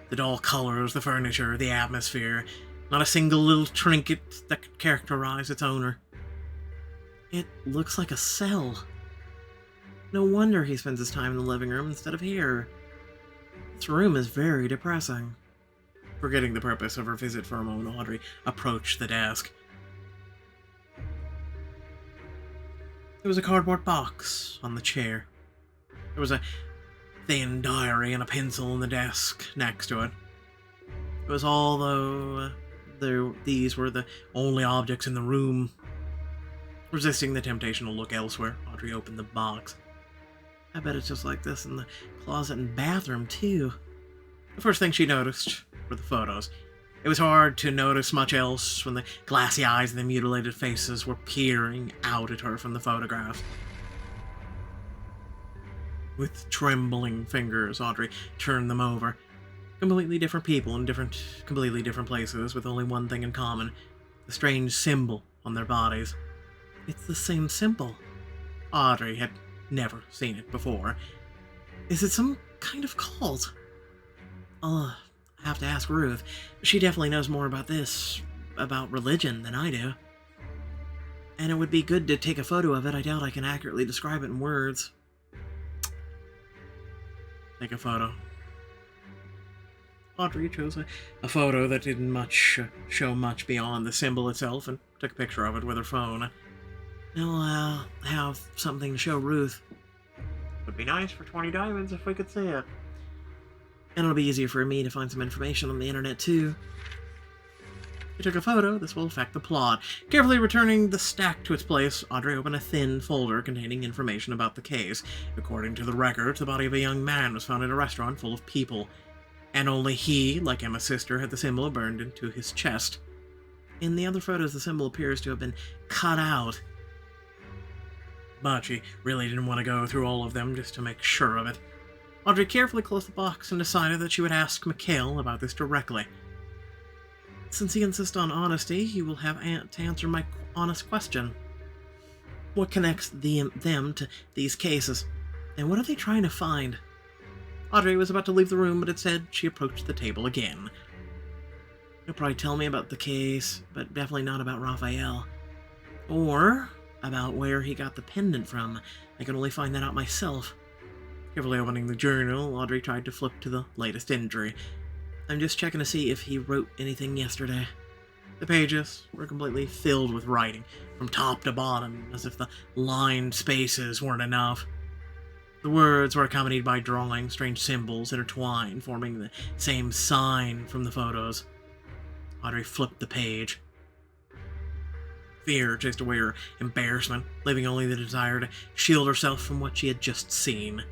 The dull colors, the furniture, the atmosphere. Not a single little trinket that could characterize its owner. It looks like a cell. No wonder he spends his time in the living room instead of here. This room is very depressing. Forgetting the purpose of her visit for a moment, Audrey approached the desk. There was a cardboard box on the chair. There was a thin diary and a pencil on the desk next to it. It was all though these were the only objects in the room. Resisting the temptation to look elsewhere, Audrey opened the box. I bet it's just like this in the closet and bathroom, too. The first thing she noticed were the photos. It was hard to notice much else when the glassy eyes and the mutilated faces were peering out at her from the photographs. With trembling fingers, Audrey turned them over. Completely different people in completely different places, with only one thing in common: the strange symbol on their bodies. It's the same symbol. Audrey had never seen it before. Is it some kind of cult? I'll have to ask Ruth. She definitely knows more about religion, than I do. And it would be good to take a photo of it. I doubt I can accurately describe it in words. Take a photo. Audrey chose a photo that didn't show much beyond the symbol itself and took a picture of it with her phone. Now I'll have something to show Ruth. Would be nice for 20 diamonds if we could see it. And it'll be easier for me to find some information on the internet, too. She took a photo. This will affect the plot. Carefully returning the stack to its place, Audrey opened a thin folder containing information about the case. According to the records, the body of a young man was found in a restaurant full of people, and only he, like Emma's sister, had the symbol burned into his chest. In the other photos, the symbol appears to have been cut out. But she really didn't want to go through all of them just to make sure of it. Audrey carefully closed the box and decided that she would ask Mikhail about this directly. Since he insists on honesty, he will have to answer my honest question. What connects them to these cases? And what are they trying to find? Audrey was about to leave the room, but instead she approached the table again. He'll probably tell me about the case, but definitely not about Raphael. Or about where he got the pendant from. I can only find that out myself. Carefully opening the journal, Audrey tried to flip to the latest entry. I'm just checking to see if he wrote anything yesterday. The pages were completely filled with writing, from top to bottom, as if the lined spaces weren't enough. The words were accompanied by drawing strange symbols intertwined, forming the same sign from the photos. Audrey flipped the page. Fear chased away her embarrassment, leaving only the desire to shield herself from what she had just seen.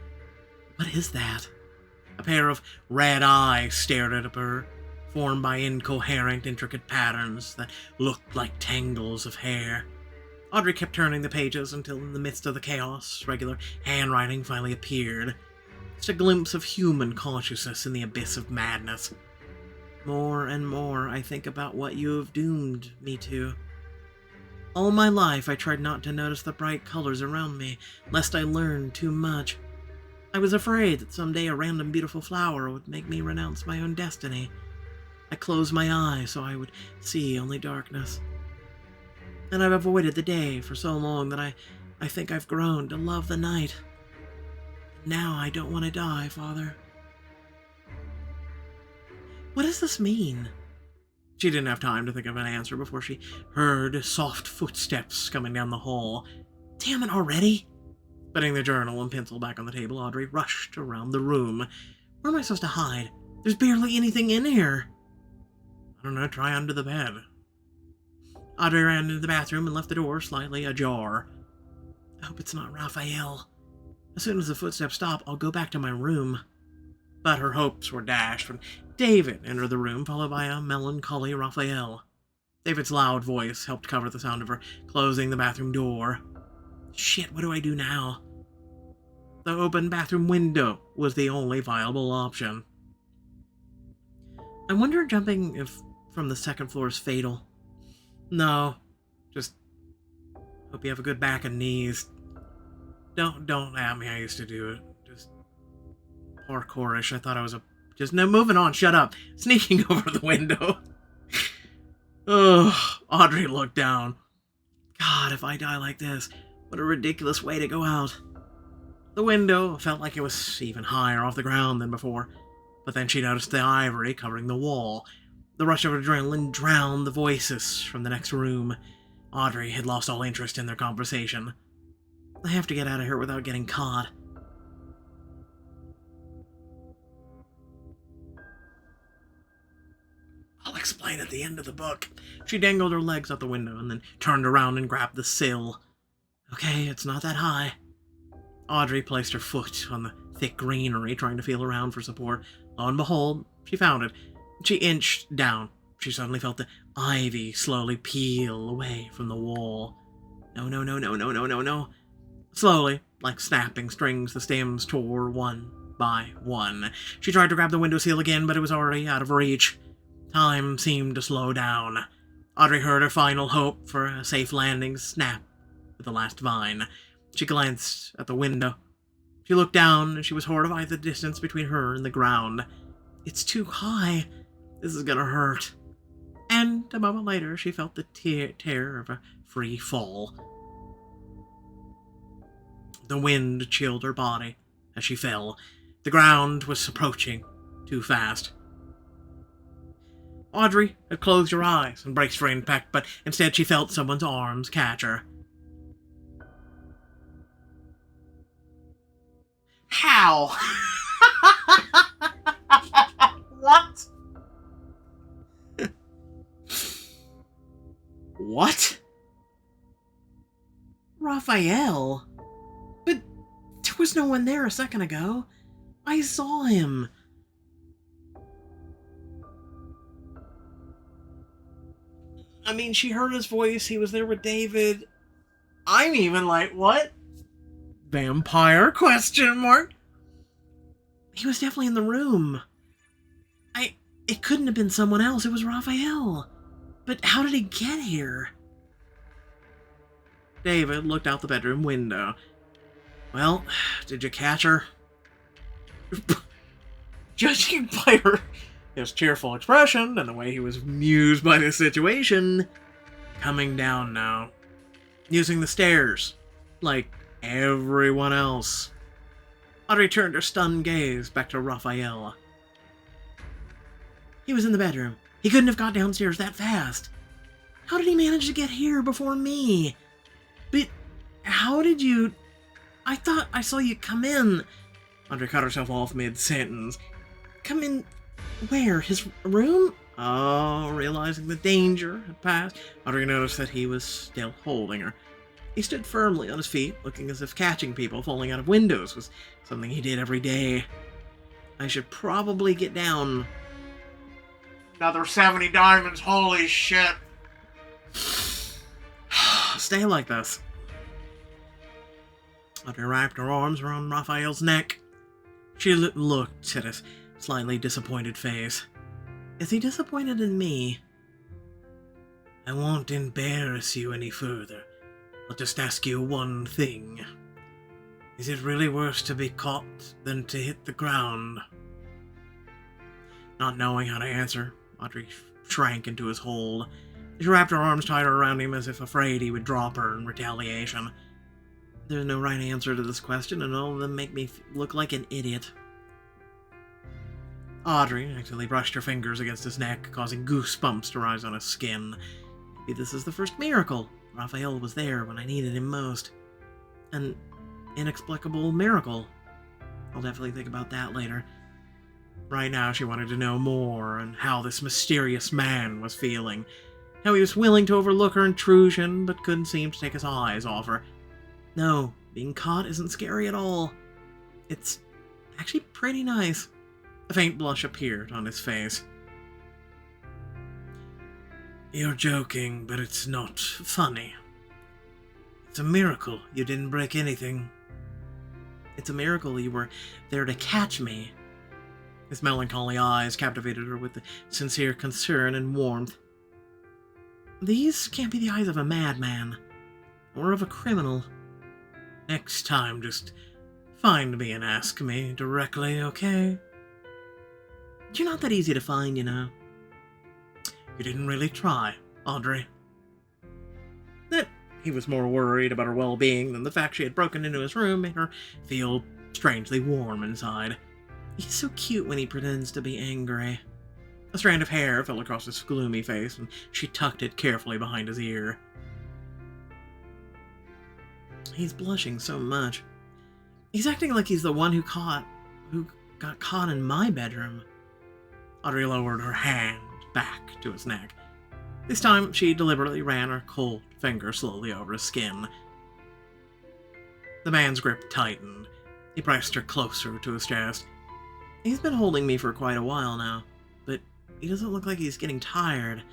What is that? A pair of red eyes stared at her, formed by incoherent, intricate patterns that looked like tangles of hair. Audrey kept turning the pages until, in the midst of the chaos, regular handwriting finally appeared. Just a glimpse of human consciousness in the abyss of madness. More and more I think about what you have doomed me to. All my life I tried not to notice the bright colors around me, lest I learn too much. I was afraid that someday a random beautiful flower would make me renounce my own destiny. I closed my eyes so I would see only darkness. And I've avoided the day for so long that I think I've grown to love the night. Now I don't want to die, Father. What does this mean? She didn't have time to think of an answer before she heard soft footsteps coming down the hall. Damn it already! Putting the journal and pencil back on the table, Audrey rushed around the room. Where am I supposed to hide? There's barely anything in here. I don't know, try under the bed. Audrey ran into the bathroom and left the door slightly ajar. I hope it's not Raphael. As soon as the footsteps stop, I'll go back to my room. But her hopes were dashed when David entered the room, followed by a melancholy Raphael. David's loud voice helped cover the sound of her closing the bathroom door. Shit, what do I do now? The open bathroom window was the only viable option. I wonder jumping from the second floor is fatal. No, just hope you have a good back and knees. Don't at me, I used to do it. Just parkourish. I thought I was no, moving on, shut up. Sneaking over the window. Ugh, Audrey looked down. God, God, if I die like this, what a ridiculous way to go out. The window felt like it was even higher off the ground than before, but then she noticed the ivory covering the wall. The rush of adrenaline drowned the voices from the next room. Audrey had lost all interest in their conversation. I have to get out of here without getting caught. I'll explain at the end of the book. She dangled her legs out the window and then turned around and grabbed the sill. Okay, it's not that high. Audrey placed her foot on the thick greenery, trying to feel around for support. Lo and behold, she found it. She inched down. She suddenly felt the ivy slowly peel away from the wall. No, no, no, no, no, no, no, no. Slowly, like snapping strings, the stems tore one by one. She tried to grab the windowsill again, but it was already out of reach. Time seemed to slow down. Audrey heard her final hope for a safe landing snap with the last vine. She glanced at the window. She looked down, and she was horrified at the distance between her and the ground. It's too high. This is gonna hurt. And a moment later, she felt the terror of a free fall. The wind chilled her body as she fell. The ground was approaching too fast. Audrey had closed her eyes and braced for impact, but instead she felt someone's arms catch her. How? What? What? Raphael? But there was no one there a second ago. I saw him. I mean, she heard his voice. He was there with David. I'm even like, what? Vampire? Question mark? He was definitely in the room. It couldn't have been someone else. It was Raphael. But how did he get here? David looked out the bedroom window. Well, did you catch her? Judging by his cheerful expression and the way he was amused by the situation, coming down now, using the stairs, like everyone else. Audrey turned her stunned gaze back to Raphael. He was in the bedroom. He couldn't have got downstairs that fast. How did he manage to get here before me? But how did you... I thought I saw you come in. Audrey cut herself off mid-sentence. Come in... Where? His room? Oh, realizing the danger had passed, Audrey noticed that he was still holding her. He stood firmly on his feet, looking as if catching people falling out of windows was something he did every day. I should probably get down. Another 70 diamonds, holy shit. Stay like this. Audrey wrapped her arms around Raphael's neck. She looked at his slightly disappointed face. Is he disappointed in me? I won't embarrass you any further. I'll just ask you one thing. Is it really worse to be caught than to hit the ground? Not knowing how to answer, Audrey shrank into his hold. She wrapped her arms tighter around him as if afraid he would drop her in retaliation. There's no right answer to this question, and all of them make me look like an idiot. Audrey actually brushed her fingers against his neck, causing goosebumps to rise on his skin. Maybe this is the first miracle. Raphael was there when I needed him most. An inexplicable miracle. I'll definitely think about that later. Right now, she wanted to know more and how this mysterious man was feeling. How he was willing to overlook her intrusion, but couldn't seem to take his eyes off her. No, being caught isn't scary at all. It's actually pretty nice. A faint blush appeared on his face. You're joking, but it's not funny. It's a miracle you didn't break anything. It's a miracle you were there to catch me. His melancholy eyes captivated her with sincere concern and warmth. These can't be the eyes of a madman, or of a criminal. Next time, just find me and ask me directly, okay? You're not that easy to find, you know. You didn't really try, Audrey. That he was more worried about her well-being than the fact she had broken into his room made her feel strangely warm inside. He's so cute when he pretends to be angry. A strand of hair fell across his gloomy face, and she tucked it carefully behind his ear. He's blushing so much. He's acting like he's the one who got caught in my bedroom. Audrey lowered her hand back to his neck. This time, she deliberately ran her cold finger slowly over his skin. The man's grip tightened. He pressed her closer to his chest. He's been holding me for quite a while now, but he doesn't look like he's getting tired,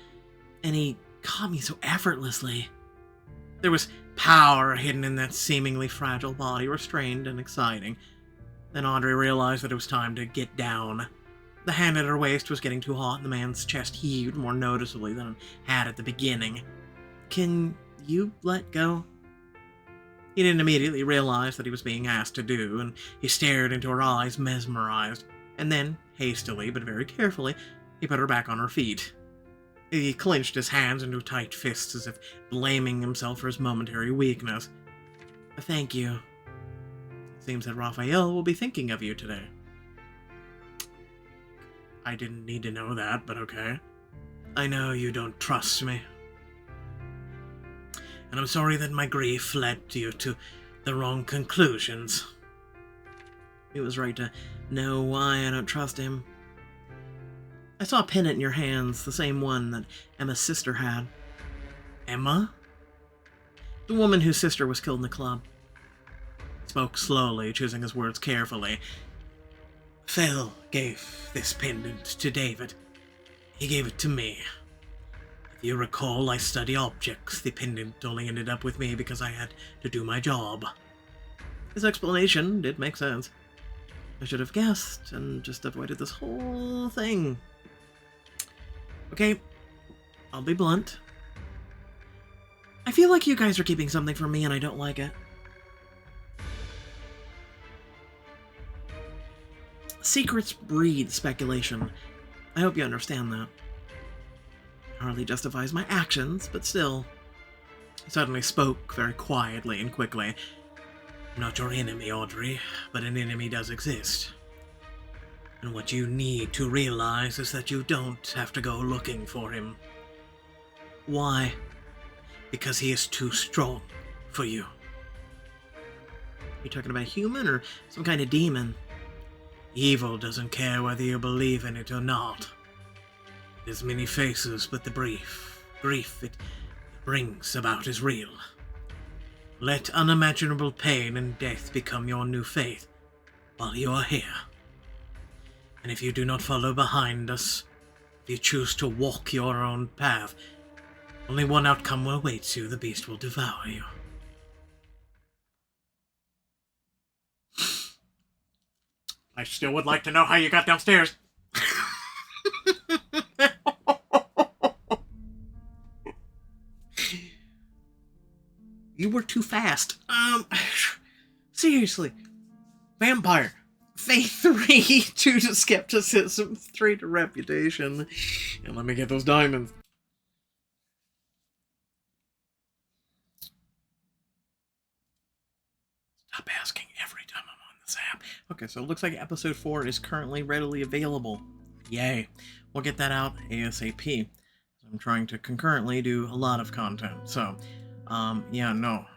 and he caught me so effortlessly. There was power hidden in that seemingly fragile body, restrained and exciting. Then Audrey realized that it was time to get down. The hand at her waist was getting too hot, and the man's chest heaved more noticeably than it had at the beginning. Can you let go? He didn't immediately realize that he was being asked to do, and he stared into her eyes, mesmerized. And then, hastily but very carefully, he put her back on her feet. He clenched his hands into tight fists as if blaming himself for his momentary weakness. Thank you. It seems that Raphael will be thinking of you today. I didn't need to know that, but okay. I know you don't trust me. And I'm sorry that my grief led you to the wrong conclusions. He was right to know why I don't trust him. I saw a pendant in your hands, the same one that Emma's sister had. Emma? The woman whose sister was killed in the club. He spoke slowly, choosing his words carefully. Phil gave this pendant to David. He gave it to me. If you recall, I study objects. The pendant only ended up with me because I had to do my job. His explanation did make sense. I should have guessed and just avoided this whole thing. Okay, I'll be blunt. I feel like you guys are keeping something from me and I don't like it. Secrets breed speculation. I hope you understand that. It hardly justifies my actions, but still. He suddenly spoke very quietly and quickly. I'm not your enemy, Audrey, but an enemy does exist. And what you need to realize is that you don't have to go looking for him. Why? Because he is too strong for you. You talking about a human or some kind of demon? Evil doesn't care whether you believe in it or not. It has many faces, but the grief it brings about is real. Let unimaginable pain and death become your new faith while you are here. And if you do not follow behind us, if you choose to walk your own path, only one outcome awaits you: the beast will devour you. I still would like to know how you got downstairs. You were too fast. Seriously. Vampire. Faith 3, 2 to skepticism, 3 to reputation. And let me get those diamonds. Stop asking every time I'm on this app. Okay, so it looks like episode 4 is currently readily available. Yay. We'll get that out ASAP. I'm trying to concurrently do a lot of content, so...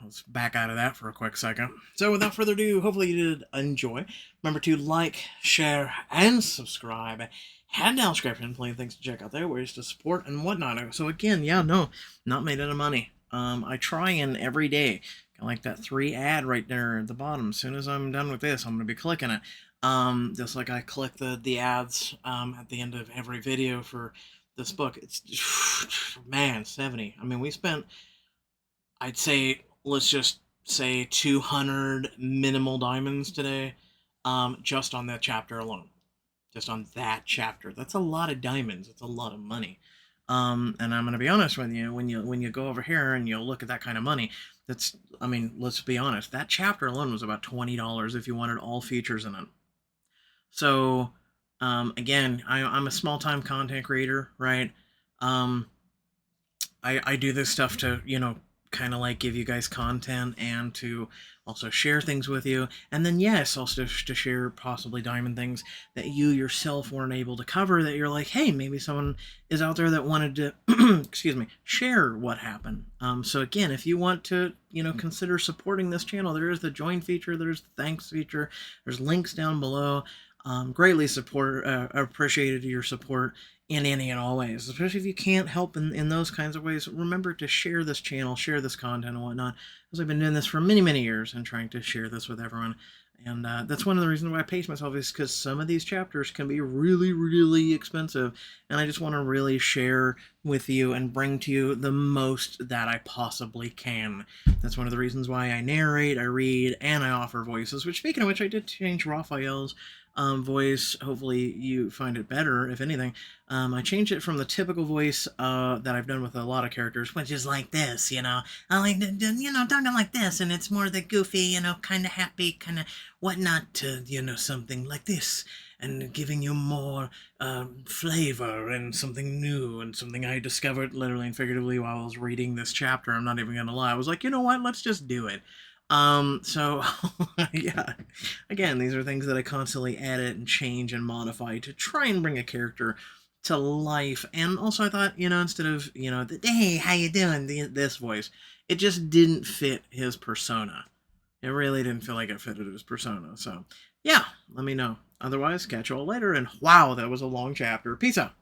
let's back out of that for a quick second. So without further ado, hopefully you did enjoy. Remember to like, share, and subscribe. Head down description, plenty of things to check out there, ways to support and whatnot. So again, not made any money. I try in every day. Like that 3 ad right there at the bottom. As soon as I'm done with this, I'm going to be clicking it. Just like I click the ads at the end of every video for this book. It's, man, 70. I mean, we spent... I'd say, let's just say 200 minimal diamonds today, just on that chapter alone. Just on that chapter. That's a lot of diamonds. It's a lot of money. And I'm going to be honest with you, when you go over here and you look at that kind of money, let's be honest, that chapter alone was about $20 if you wanted all features in it. So, again, I'm a small-time content creator, right? I do this stuff to, kind of like give you guys content and to also share things with you. And then, yes, also to share possibly diamond things that you yourself weren't able to cover, that you're like, hey, maybe someone is out there that wanted to, excuse me, share what happened. So again, if you want to, consider supporting this channel, there is the join feature, there's the thanks feature, there's links down below. Greatly appreciated your support in any and all ways, especially if you can't help in those kinds of ways. Remember to share this channel, share this content and whatnot, because I've been doing this for many years and trying to share this with everyone. And that's one of the reasons why I pace myself, is because some of these chapters can be really expensive, and I just want to really share with you and bring to you the most that I possibly can. That's one of the reasons why I narrate, I read, and I offer voices, which, speaking of which, I did change Raphael's voice. Hopefully you find it better, if anything. I changed it from the typical voice that I've done with a lot of characters, which is like this, I like, talking like this, and it's more the goofy, kind of happy, kind of whatnot, to, something like this, and giving you more flavor and something new, and something I discovered literally and figuratively while I was reading this chapter. I'm not even gonna lie. I was like, you know what? Let's just do it. So, yeah, again, these are things that I constantly edit and change and modify to try and bring a character to life. And also I thought, instead of, hey, how you doing, this voice, it just didn't fit his persona. It really didn't feel like it fitted his persona. So, yeah, let me know. Otherwise, catch you all later, and wow, that was a long chapter. Peace out.